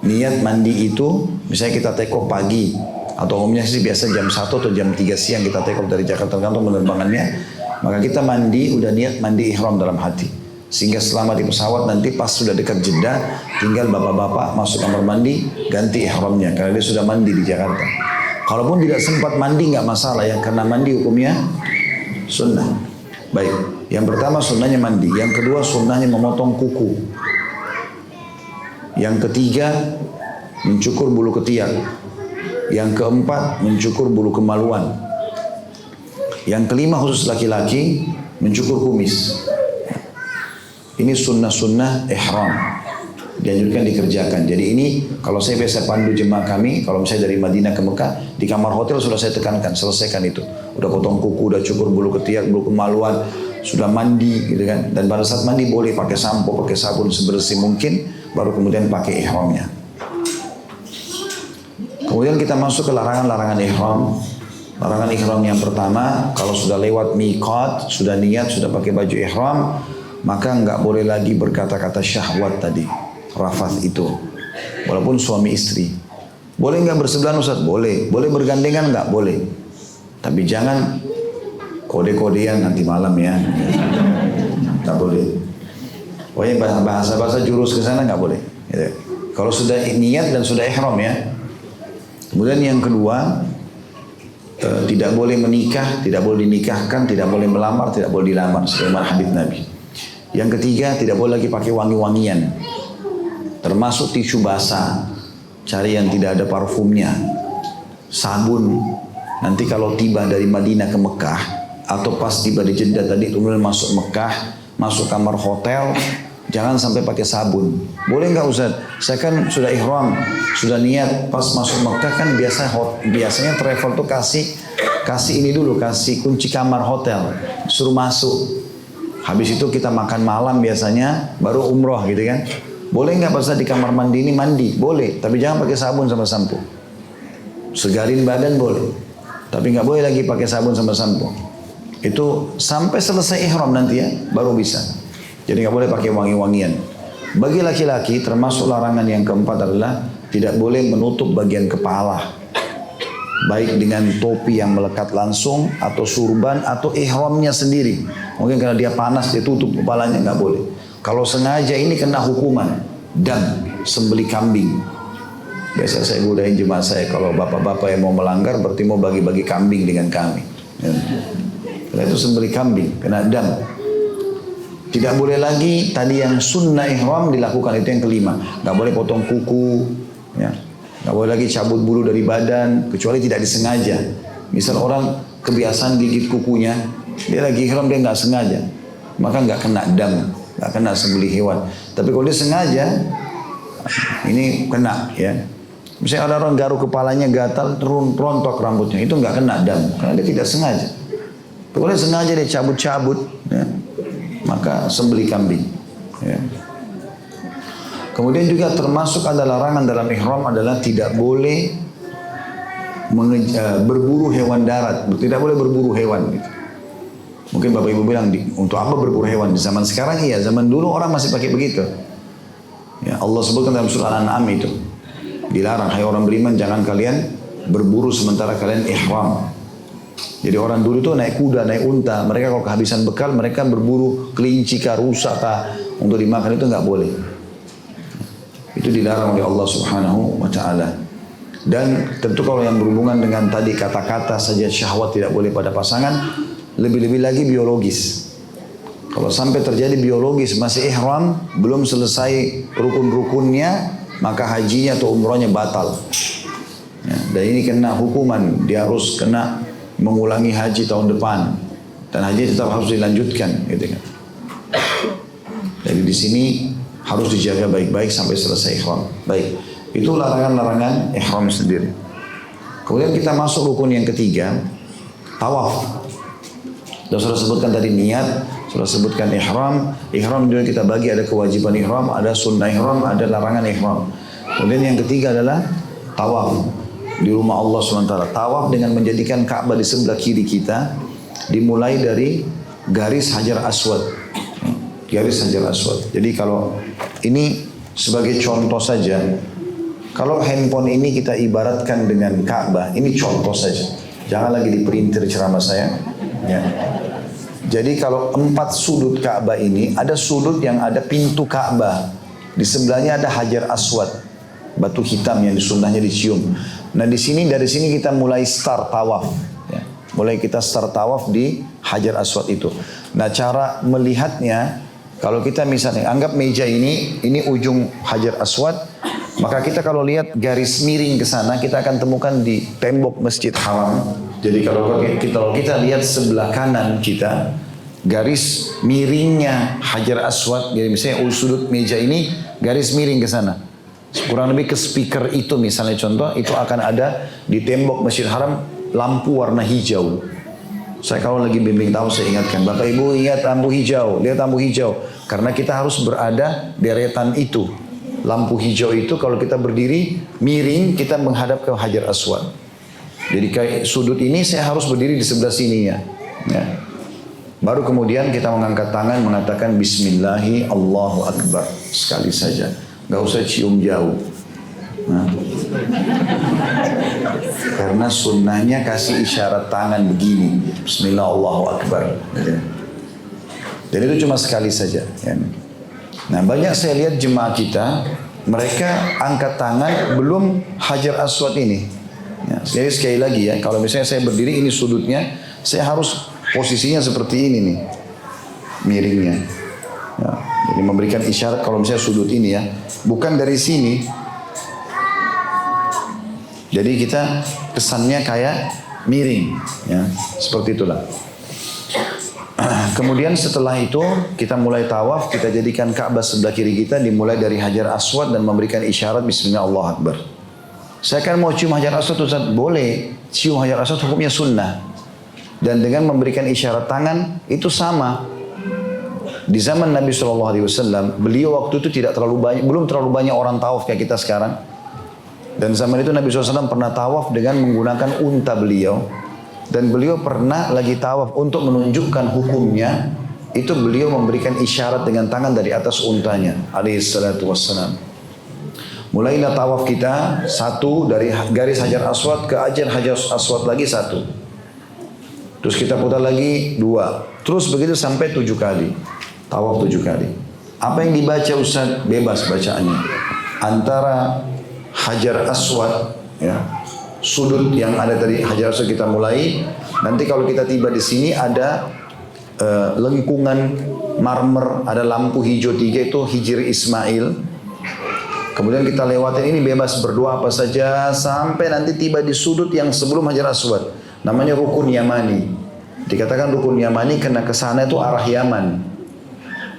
Niat mandi itu, misalnya kita take off pagi, atau umumnya sih biasa jam 1 atau jam 3 siang kita take off dari Jakarta tergantung penerbangannya, maka kita mandi, udah niat mandi ihram dalam hati. Sehingga selama di pesawat nanti pas sudah dekat Jeddah, tinggal bapak-bapak masuk kamar mandi, ganti ihramnya, karena dia sudah mandi di Jakarta. Kalaupun tidak sempat mandi nggak masalah ya, karena mandi hukumnya sunnah. Baik, yang pertama sunnahnya mandi, yang kedua sunnahnya memotong kuku, yang ketiga mencukur bulu ketiak, yang keempat mencukur bulu kemaluan, yang kelima khusus laki-laki mencukur kumis. Ini sunnah-sunnah ihram. Dianjurkan dikerjakan. Jadi ini kalau saya biasa pandu jemaah kami, kalau misalnya dari Madinah ke Mekah, di kamar hotel sudah saya tekankan, selesaikan itu. Udah potong kuku, udah cukur bulu ketiak, bulu kemaluan, sudah mandi gitu kan. Dan pada saat mandi boleh pakai sampo, pakai sabun sebersih mungkin, baru kemudian pakai ihramnya. Kemudian kita masuk ke larangan-larangan ihram. Larangan ihram yang pertama, kalau sudah lewat miqat, sudah niat, sudah pakai baju ihram, maka nggak boleh lagi berkata-kata syahwat tadi. Rafath itu, walaupun suami istri. Boleh nggak bersebelahan Ustaz? Boleh. Boleh bergandengan nggak? Boleh. Tapi jangan kode-kodean nanti malam ya. Nggak boleh. Pokoknya bahasa-bahasa jurus ke sana nggak boleh. Gitu. Kalau sudah niat dan sudah ihram ya. Kemudian yang kedua, tidak boleh menikah, tidak boleh dinikahkan, tidak boleh melamar, tidak boleh dilamar. Sebagaimana hadits Nabi. Yang ketiga, tidak boleh lagi pakai wangi-wangian. Termasuk tisu basah, cari yang tidak ada parfumnya, sabun. Nanti kalau tiba dari Madinah ke Mekah, atau pas tiba di Jeddah tadi kemudian masuk Mekah, masuk kamar hotel, jangan sampai pakai sabun. Boleh nggak Ustaz? Saya kan sudah ihram, sudah niat, pas masuk Mekah kan biasanya travel tuh kasih ini dulu, kasih kunci kamar hotel, suruh masuk. Habis itu kita makan malam biasanya, baru umroh gitu kan. Boleh nggak pas di kamar mandi ini mandi? Boleh, tapi jangan pakai sabun sama sampo. Segarin badan boleh, tapi nggak boleh lagi pakai sabun sama sampo. Itu sampai selesai ihram nanti ya, baru bisa. Jadi nggak boleh pakai wangi-wangian. Bagi laki-laki termasuk larangan yang keempat adalah tidak boleh menutup bagian kepala, baik dengan topi yang melekat langsung atau surban atau ihramnya sendiri. Mungkin karena dia panas dia tutup kepalanya, nggak boleh. Kalau sengaja ini kena hukuman dan sembelih kambing. Biasa saya godain jemaah saya, kalau bapak-bapak yang mau melanggar berarti mau bagi-bagi kambing dengan kami. Ya. Karena itu sembelih kambing, kena dam. Tidak boleh lagi tadi yang sunnah ihram dilakukan, itu yang kelima. Nggak boleh potong kuku, ya. Nggak boleh lagi cabut bulu dari badan, kecuali tidak disengaja. Misal orang kebiasaan gigit kukunya, dia lagi ihram dia nggak sengaja, maka nggak kena dam. Nggak kena sembelih hewan. Tapi kalau dia sengaja, ini kena ya. Misalnya ada orang garuk kepalanya gatal, rontok rambutnya, itu nggak kena dam, karena dia tidak sengaja. Boleh sengaja dia cabut-cabut, ya, maka sembelih kambing. Ya. Kemudian juga termasuk ada larangan dalam ihram adalah tidak boleh berburu hewan darat, tidak boleh berburu hewan. Gitu. Mungkin Bapak Ibu bilang, untuk apa berburu hewan? Di zaman sekarang iya, zaman dulu orang masih pakai begitu. Ya, Allah sebutkan dalam surah Al-An'am itu, dilarang, hai orang beriman, jangan kalian berburu sementara kalian ihram. Jadi orang dulu itu naik kuda, naik unta. Mereka kalau kehabisan bekal, mereka berburu kelinci kah, rusa kah, untuk dimakan, itu nggak boleh. Itu dilarang oleh Allah Subhanahu wa Ta'ala. Dan tentu kalau yang berhubungan dengan tadi kata-kata saja syahwat tidak boleh pada pasangan, lebih-lebih lagi biologis. Kalau sampai terjadi biologis masih ihram, belum selesai rukun-rukunnya, maka hajinya atau umrohnya batal. Ya, dan ini kena hukuman, dia harus kena mengulangi haji tahun depan, dan haji tetap harus dilanjutkan, gitu kan. Jadi di sini harus dijaga baik-baik sampai selesai ihram. Baik, itu larangan-larangan ihram sendiri. Kemudian kita masuk rukun yang ketiga, tawaf. Sudah sebutkan tadi niat, sudah sebutkan ihram. Ihram juga kita bagi, ada kewajiban ihram, ada sunnah ihram, ada larangan ihram. Kemudian yang ketiga adalah tawaf di rumah Allah SWT. Tawaf dengan menjadikan Ka'bah di sebelah kiri kita, dimulai dari garis Hajar Aswad. Garis Hajar Aswad. Jadi kalau ini sebagai contoh saja, kalau handphone ini kita ibaratkan dengan Ka'bah, ini contoh saja. Jangan lagi diperintir ceramah saya. Ya. Jadi kalau 4 sudut Ka'bah ini, ada sudut yang ada pintu Ka'bah. Di sebelahnya ada Hajar Aswad, batu hitam yang sunnahnya dicium. Nah di sini, dari sini kita mulai start tawaf. Ya. Mulai kita start tawaf di Hajar Aswad itu. Nah cara melihatnya, kalau kita misalnya anggap meja ini ujung Hajar Aswad, maka kita kalau lihat garis miring ke sana, kita akan temukan di tembok Masjid Haram. Jadi kalau kita lihat sebelah kanan kita, garis miringnya Hajar Aswad, jadi misalnya sudut meja ini garis miring ke sana. Kurang lebih ke speaker itu misalnya contoh, itu akan ada di tembok Masjid Haram lampu warna hijau. Saya kalau lagi bimbing tahu saya ingatkan, Bapak Ibu ingat lampu hijau, lihat lampu hijau. Karena kita harus berada deretan itu. Lampu hijau itu kalau kita berdiri miring, kita menghadap ke Hajar Aswad. Jadi kayak sudut ini saya harus berdiri di sebelah sininya. Ya. Baru kemudian kita mengangkat tangan mengatakan Bismillahi Allahu Akbar sekali saja. Gak usah cium jauh. Nah. Karena sunnahnya kasih isyarat tangan begini. Bismillah Allahu Akbar. Jadi itu cuma sekali saja. Nah banyak saya lihat jemaah kita, mereka angkat tangan belum Hajar Aswad ini. Ya, jadi sekali lagi ya, kalau misalnya saya berdiri ini sudutnya, saya harus posisinya seperti ini nih, miringnya. Ya, jadi memberikan isyarat kalau misalnya sudut ini ya, bukan dari sini. Jadi kita kesannya kayak miring, ya, seperti itulah. Kemudian setelah itu kita mulai tawaf, kita jadikan Ka'bah sebelah kiri kita dimulai dari Hajar Aswad dan memberikan isyarat Bismillah Allahu Akbar. Saya kan mau cium Hajar Aswad, Ustaz, boleh. Cium Hajar Aswad hukumnya sunnah. Dan dengan memberikan isyarat tangan itu sama. Di zaman Nabi SAW, beliau waktu itu belum terlalu banyak orang tawaf kayak kita sekarang. Dan zaman itu Nabi SAW pernah tawaf dengan menggunakan unta beliau. Dan beliau pernah lagi tawaf untuk menunjukkan hukumnya. Itu beliau memberikan isyarat dengan tangan dari atas untanya. Alaihissalatu wassalam. Mulailah tawaf kita, satu dari garis Hajar Aswad ke Hajar Aswad lagi satu. Terus kita putar lagi 2. Terus begitu sampai 7 kali. Tawaf 7 kali. Apa yang dibaca Ustaz? Bebas bacaannya. Antara Hajar Aswad, ya, sudut yang ada tadi Hajar Aswad kita mulai. Nanti kalau kita tiba di sini ada lengkungan marmer, ada lampu hijau 3 itu Hijri Ismail. Kemudian kita lewatin ini bebas berdoa apa saja sampai nanti tiba di sudut yang sebelum Hajar Aswad. Namanya Rukun Yamani. Dikatakan Rukun Yamani karena kesana itu arah Yaman.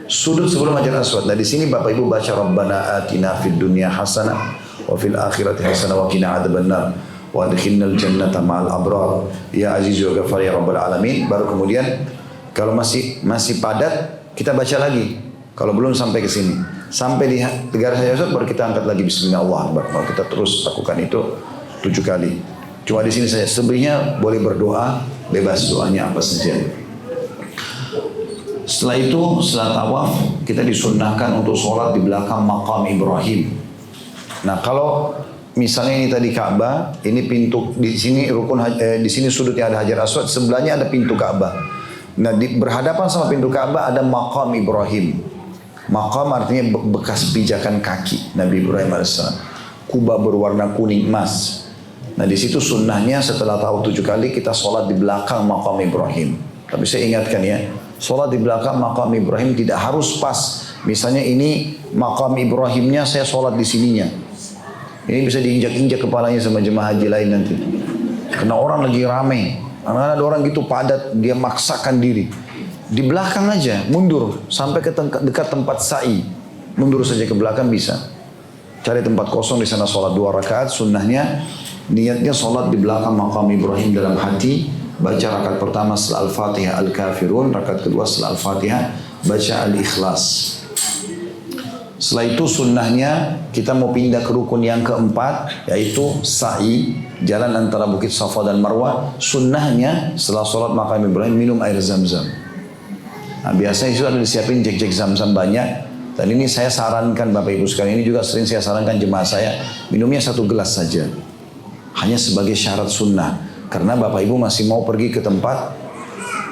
Sudut sebelum Hajar Aswad. Nah di sini Bapak Ibu baca Rabbana atina fid dunya hasanah wa fil akhirati hasanah wa qina adzabannar. wa adkhilnal jannata ma'al abrar ya aziz wa ghafar ya rabbal alamin. Baru kemudian kalau masih padat kita baca lagi. Kalau belum sampai ke sini, sampai di 3 hajar baru kita angkat lagi bismillah Allahu akbar. Kalau kita terus lakukan itu 7 kali. Cuma di sini saya selebihnya boleh berdoa bebas, doanya apa saja. Setelah itu, setelah tawaf, kita disunnahkan untuk sholat di belakang makam Ibrahim. Nah, kalau misalnya ini tadi Ka'bah, ini pintu di sini di sini sudutnya ada Hajar Aswad, sebelahnya ada pintu Ka'bah. Nah, berhadapan sama pintu Ka'bah ada makam Ibrahim. Makam artinya bekas pijakan kaki Nabi Ibrahim AS. Kubah berwarna kuning emas. Nah, di situ sunnahnya setelah tawaf 7 kali kita sholat di belakang makam Ibrahim. Tapi saya ingatkan ya, sholat di belakang makam Ibrahim tidak harus pas. Misalnya ini makam Ibrahimnya, saya sholat di sininya. Ini bisa diinjak-injak kepalanya sama jemaah haji lain nanti. Karena orang lagi ramai. Karena ada orang gitu padat, dia maksakan diri. Di belakang aja, mundur. Sampai ke dekat tempat sa'i. Mundur saja ke belakang bisa. Cari tempat kosong di sana sholat 2 rakaat. Sunnahnya, niatnya sholat di belakang makam Ibrahim dalam hati. Baca rakaat pertama setelah Al-Fatihah Al-Kafirun, rakaat kedua setelah Al-Fatihah baca Al-Ikhlas. Setelah itu sunnahnya kita mau pindah ke rukun yang keempat, yaitu sa'i, jalan antara Bukit Safa dan Marwah. Sunnahnya setelah sholat makam Ibrahim minum air zam-zam. Nah, biasanya itu ada disiapin jek-jek zam-zam banyak. Dan ini saya sarankan Bapak Ibu sekalian, ini juga sering saya sarankan jemaah saya, minumnya 1 gelas saja. Hanya sebagai syarat sunnah. Karena Bapak Ibu masih mau pergi ke tempat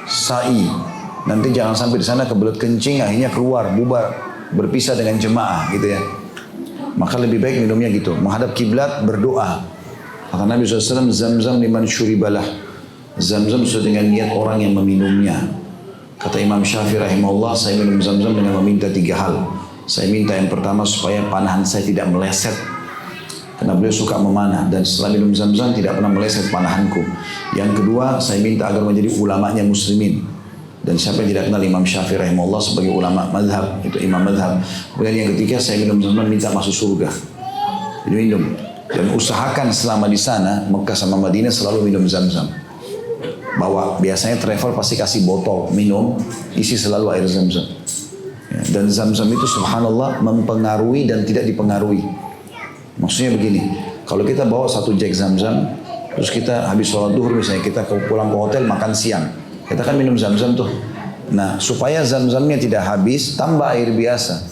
sa'i. Nanti jangan sampai di sana kebelet kencing, akhirnya keluar, bubar, berpisah dengan jemaah gitu ya. Maka lebih baik minumnya gitu. Menghadap kiblat, berdoa. Kata Nabi SAW, zam-zam liman syuribalah. Zam-zam sesuai dengan niat orang yang meminumnya. Kata Imam Syafi'i rahimahullah, saya minum zam-zam dengan meminta 3 hal. Saya minta yang pertama supaya panahan saya tidak meleset. Karena beliau suka memanah dan setelah minum zam-zam tidak pernah meleset panahanku. Yang kedua, saya minta agar menjadi ulamanya muslimin. Dan siapa yang tidak kenal Imam Syafi'i rahimahullah sebagai ulama madhab, itu imam madhab. Kemudian yang ketiga, saya minum zam-zam minta masuk surga. Jadi minum. Dan usahakan selama di sana, Mekah sama Madinah selalu minum zam-zam. Bawa, biasanya travel pasti kasih botol minum, isi selalu air zam-zam. Ya, dan zam-zam itu subhanallah mempengaruhi dan tidak dipengaruhi. Maksudnya begini, kalau kita bawa 1 jek zam-zam, terus kita habis sholat duhur misalnya, kita pulang ke hotel makan siang, kita kan minum zam-zam tuh. Nah, supaya zam-zamnya tidak habis, tambah air biasa.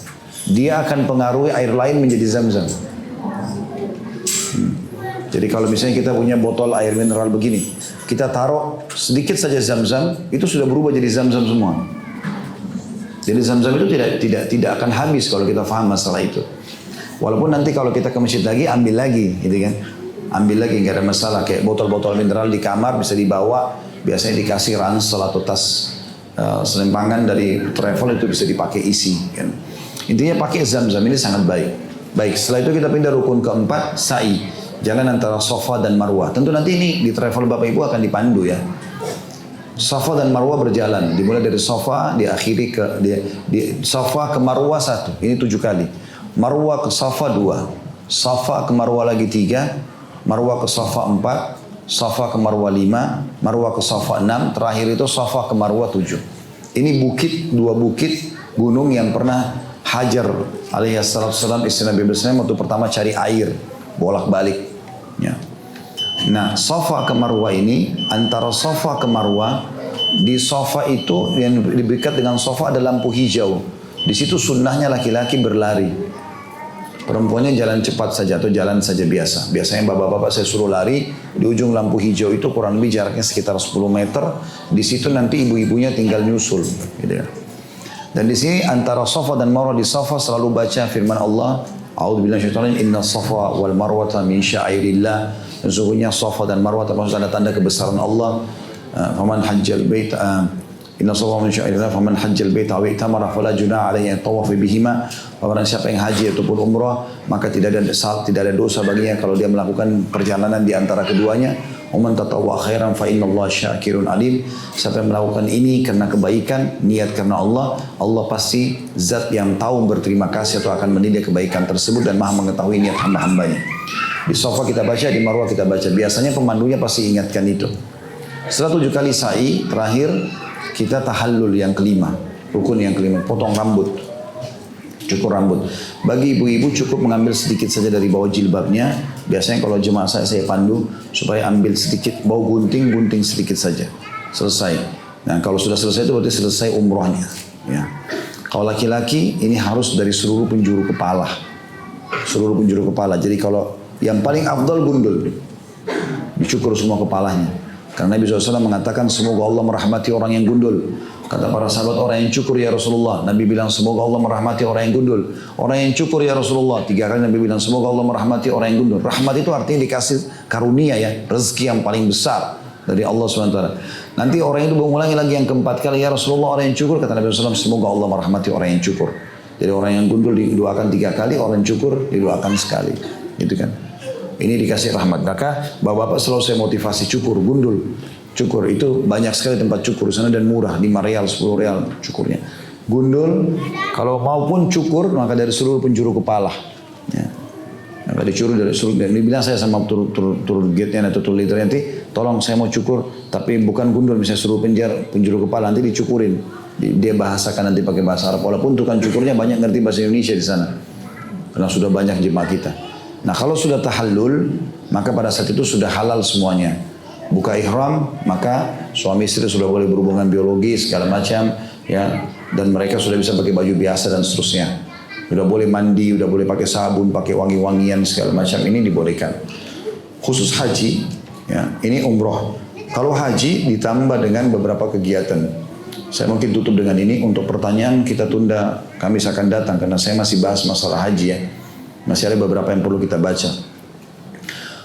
Dia akan pengaruhi air lain menjadi zam-zam. Jadi kalau misalnya kita punya botol air mineral begini, kita taruh sedikit saja zam-zam, itu sudah berubah jadi zam-zam semua. Jadi zam-zam itu tidak akan habis kalau kita faham masalah itu. Walaupun nanti kalau kita ke masjid lagi, ambil lagi, gitu kan? Ambil lagi, nggak ada masalah. Kayak botol-botol mineral di kamar bisa dibawa. Biasanya dikasih ransel atau tas selempangan dari travel itu bisa dipakai isi. Kan? Intinya pakai zam-zam ini sangat baik. Baik, setelah itu kita pindah rukun keempat, sa'i. Jalan antara Safa dan Marwah. Tentu nanti ini di travel Bapak Ibu akan dipandu ya. Safa dan Marwah berjalan. Dimulai dari Safa, diakhiri ke Safa ke Marwah 1. Ini 7 kali. Marwah ke Safa 2, Safa ke Marwah lagi 3, Marwah ke Safa 4, Safa ke Marwah 5, Marwah ke Safa 6, terakhir itu Safa ke Marwah 7. Ini bukit, 2 bukit gunung yang pernah Hajar alaihissalam istri Nabi Ibrahim waktu pertama cari air, bolak-balik. Ya. Nah, Safa ke Marwah ini, antara Safa ke Marwah, di Safa itu yang dekat dengan Safa ada lampu hijau. Di situ sunnahnya laki-laki berlari. Perempuannya jalan cepat saja atau jalan saja biasa. Biasanya bapak-bapak saya suruh lari di ujung lampu hijau itu kurang lebih jaraknya sekitar 10 meter. Di situ nanti ibu-ibunya tinggal nyusul. Gitu ya. Dan di sini antara Safa dan Marwah, di Safa selalu baca firman Allah, A'udzubillahi minasyaitonir rajim, inna Safa wal Marwata min sya'airillah. Sesungguhnya Safa dan Marwah termasuk tanda-tanda kebesaran Allah. Faman hajjal bait Inna Safa min sya'airillah faman hajjal baita wa i'tamara fala junaha alaihi at-tawaf bihima. Barang siapa yang haji ataupun umrah, maka tidak ada dosa baginya kalau dia melakukan perjalanan di antara keduanya. Waman tatawwa khairan fa innallaha syakirun alim. Siapa yang melakukan ini karena kebaikan, niat karena Allah, Allah pasti zat yang tahu berterima kasih atau akan menilai kebaikan tersebut dan Maha mengetahui niat hamba-hambanya. Di Safa kita baca, di Marwah kita baca. Biasanya pemandunya pasti ingatkan itu. Setelah 7 kali sa'i, terakhir kita tahallul yang kelima. Rukun yang kelima, potong rambut. Cukur rambut. Bagi ibu-ibu cukup mengambil sedikit saja dari bawah jilbabnya. Biasanya kalau jemaah saya pandu supaya ambil sedikit bau gunting sedikit saja. Selesai. Nah kalau sudah selesai itu berarti selesai umrohnya. Ya. Kalau laki-laki ini harus dari seluruh penjuru kepala. Seluruh penjuru kepala. Jadi kalau yang paling afdal gundul, dicukur semua kepalanya. Karena Nabi SAW mengatakan semoga Allah merahmati orang yang gundul. Kata para sahabat, orang yang cukur ya Rasulullah. Nabi bilang semoga Allah merahmati orang yang gundul. Orang yang cukur ya Rasulullah. 3 kali Nabi bilang semoga Allah merahmati orang yang gundul. Rahmat itu artinya dikasih karunia ya, rezeki yang paling besar dari Allah SWT. Nanti orang itu mengulangi lagi yang keempat kali ya Rasulullah orang yang cukur. Kata Nabi SAW semoga Allah merahmati orang yang cukur. Jadi orang yang gundul didoakan 3 kali, orang yang cukur didoakan sekali. Gitu kan. Ini dikasih rahmat. Maka bapak-bapak selalu saya motivasi cukur, gundul. Cukur itu banyak sekali tempat cukur sana dan murah. 5 rial, 10 rial cukurnya. Gundul, kalau maupun cukur maka dari seluruh penjuru kepala. Ya. Maka dicuri dari seluruh. Dia bilang saya sama turun gate-nya atau turun leader nanti, tolong saya mau cukur, tapi bukan gundul, misalnya seluruh penjuru kepala nanti dicukurin. Dia bahasakan nanti pakai bahasa Arab. Walaupun tukang cukurnya banyak ngerti bahasa Indonesia di sana. Karena sudah banyak jemaah kita. Nah kalau sudah tahallul, maka pada saat itu sudah halal semuanya. Buka ihram, maka suami istri sudah boleh berhubungan biologis, segala macam. Ya, dan mereka sudah bisa pakai baju biasa dan seterusnya. Sudah boleh mandi, sudah boleh pakai sabun, pakai wangi-wangian, segala macam. Ini dibolehkan. Khusus haji, ya, ini umroh. Kalau haji ditambah dengan beberapa kegiatan. Saya mungkin tutup dengan ini, untuk pertanyaan kita tunda, Kamis akan datang. Karena saya masih bahas masalah haji ya. Masih ada beberapa yang perlu kita baca.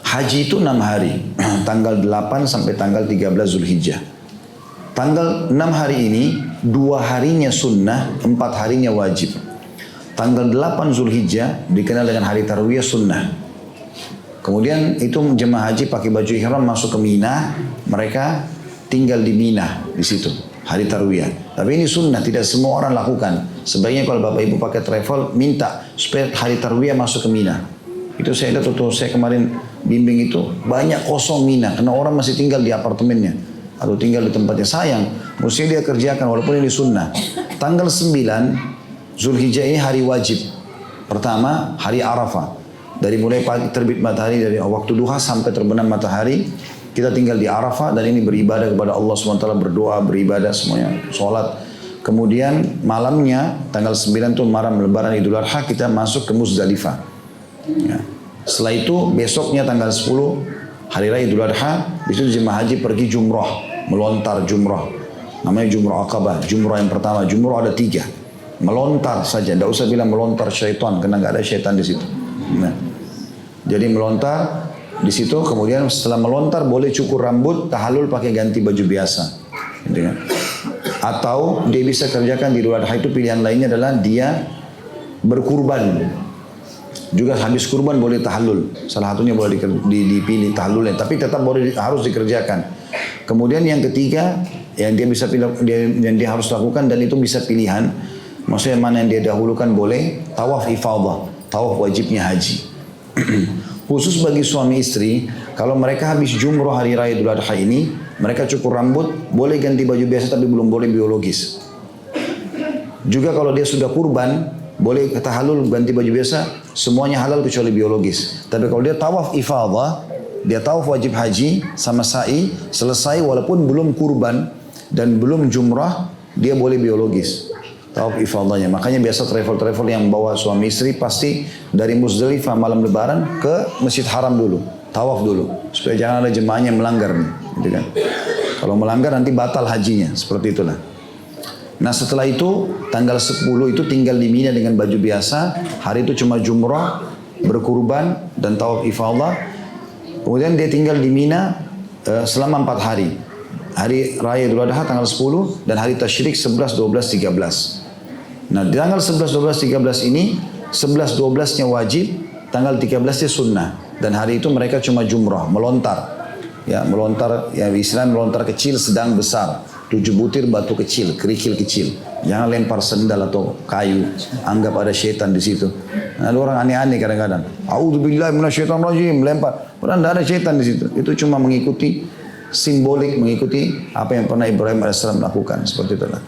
Haji itu 6 hari. Tanggal 8 sampai tanggal 13 Zulhijjah. Tanggal 6 hari ini, 2 harinya sunnah, 4 harinya wajib. Tanggal 8 Zulhijjah dikenal dengan hari Tarwiyah sunnah. Kemudian itu jemaah haji pakai baju ihram masuk ke Mina. Mereka tinggal di Mina di situ. Hari Tarwiyah. Tapi ini sunnah, tidak semua orang lakukan. Sebaiknya kalau bapak ibu pakai travel, minta supaya hari Tarwiyah masuk ke Mina. Itu saya lihat waktu saya kemarin bimbing itu, banyak kosong Mina. Karena orang masih tinggal di apartemennya. Atau tinggal di tempatnya. Sayang, mesti dia kerjakan walaupun ini sunnah. Tanggal 9 Zulhijjah ini hari wajib. Pertama, hari Arafah. Dari mulai pagi terbit matahari, dari waktu duha sampai terbenam matahari. Kita tinggal di Arafah dan ini beribadah kepada Allah SWT, berdoa, beribadah semuanya, sholat. Kemudian malamnya, tanggal 9 itu malam lebaran Idul Adha, kita masuk ke Muzdalifah. Ya. Setelah itu, besoknya tanggal 10, hari raya Idul Adha, di situ jemaah haji pergi jumrah, melontar jumrah. Namanya jumrah Aqabah, jumrah yang pertama, jumrah ada 3. Melontar saja, tidak usah bilang melontar syaitan, karena nggak ada syaitan di situ. Nah. Jadi melontar, di situ kemudian setelah melontar boleh cukur rambut, tahallul pakai ganti baju biasa. Gitu kan? Atau dia bisa kerjakan di Idul Adha itu pilihan lainnya adalah dia berkurban. Juga habis kurban boleh tahallul. Salah satunya boleh dipilih tahallulnya, tapi tetap harus dikerjakan. Kemudian yang ketiga yang dia bisa pilih, yang dia harus lakukan dan itu bisa pilihan. Maksudnya mana yang dia dahulukan boleh tawaf ifadah, tawaf wajibnya haji. Khusus bagi suami istri, kalau mereka habis jumrah hari raya Idul Adha ini, mereka cukur rambut, boleh ganti baju biasa tapi belum boleh biologis. Juga kalau dia sudah kurban, boleh tahallul ganti baju biasa, semuanya halal kecuali biologis. Tapi kalau dia tawaf ifadah, dia tawaf wajib haji sama sa'i, selesai walaupun belum kurban dan belum jumrah, dia boleh biologis. Tawaf ifadahnya. Makanya biasa travel-travel yang bawa suami istri pasti dari Muzdalifah malam lebaran ke Masjid Haram dulu. Tawaf dulu. Supaya jangan ada jemaahnya melanggar nih. Gitu kan. Kalau melanggar nanti batal hajinya. Seperti itulah. Nah setelah itu tanggal 10 itu tinggal di Mina dengan baju biasa. Hari itu cuma jumrah, berkurban dan tawaf ifadah. Kemudian dia tinggal di Mina selama 4 hari. Hari Raya Idul Adha tanggal 10 dan hari Tasyrik 11, 12, 13. Nah di tanggal 11, 12, 13 ini 11, 12-nya wajib, tanggal 13-nya sunnah. Dan hari itu mereka cuma jumrah, melontar. Ya melontar, ya Islam melontar kecil, sedang, besar. 7 butir batu kecil, kerikil kecil. Jangan lempar sendal atau kayu, anggap ada syaitan di situ. Ada orang aneh-aneh kadang-kadang. A'udzubillahi minasyaitonirrajim, lempar. Padahal tidak ada syaitan di situ. Itu cuma mengikuti simbolik, mengikuti apa yang pernah Ibrahim AS lakukan. Seperti itulah.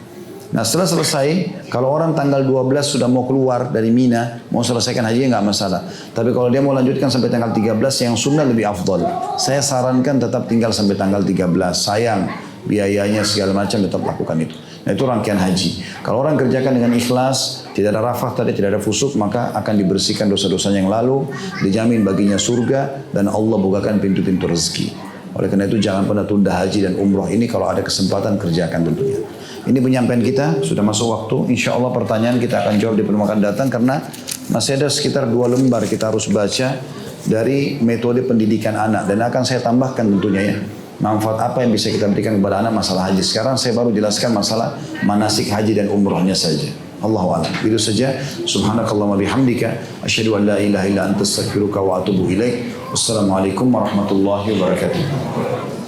Nah setelah selesai, kalau orang tanggal 12 sudah mau keluar dari Mina, mau selesaikan haji nggak masalah. Tapi kalau dia mau lanjutkan sampai tanggal 13, yang sunnah lebih afdal. Saya sarankan tetap tinggal sampai tanggal 13. Sayang, biayanya segala macam tetap lakukan itu. Nah itu rangkaian haji. Kalau orang kerjakan dengan ikhlas, tidak ada rafah tadi, tidak ada fusuk, maka akan dibersihkan dosa-dosanya yang lalu, dijamin baginya surga, dan Allah bukakan pintu-pintu rezeki. Oleh karena itu jangan pernah tunda haji dan umroh ini, kalau ada kesempatan kerjakan tentunya. Ini penyampaian kita, sudah masuk waktu. Insya Allah pertanyaan kita akan jawab di pertemuan akan datang, karena masih ada sekitar 2 lembar kita harus baca dari metode pendidikan anak. Dan akan saya tambahkan tentunya ya, manfaat apa yang bisa kita berikan kepada anak masalah haji. Sekarang saya baru jelaskan masalah manasik haji dan umrohnya saja. Allahu a'lam. Itu saja. Subhanakallahumma bihamdika asyhadu an la ilaha illa anta astaghfiruka wa atubu ilaik. Wassalamualaikum warahmatullahi wabarakatuh.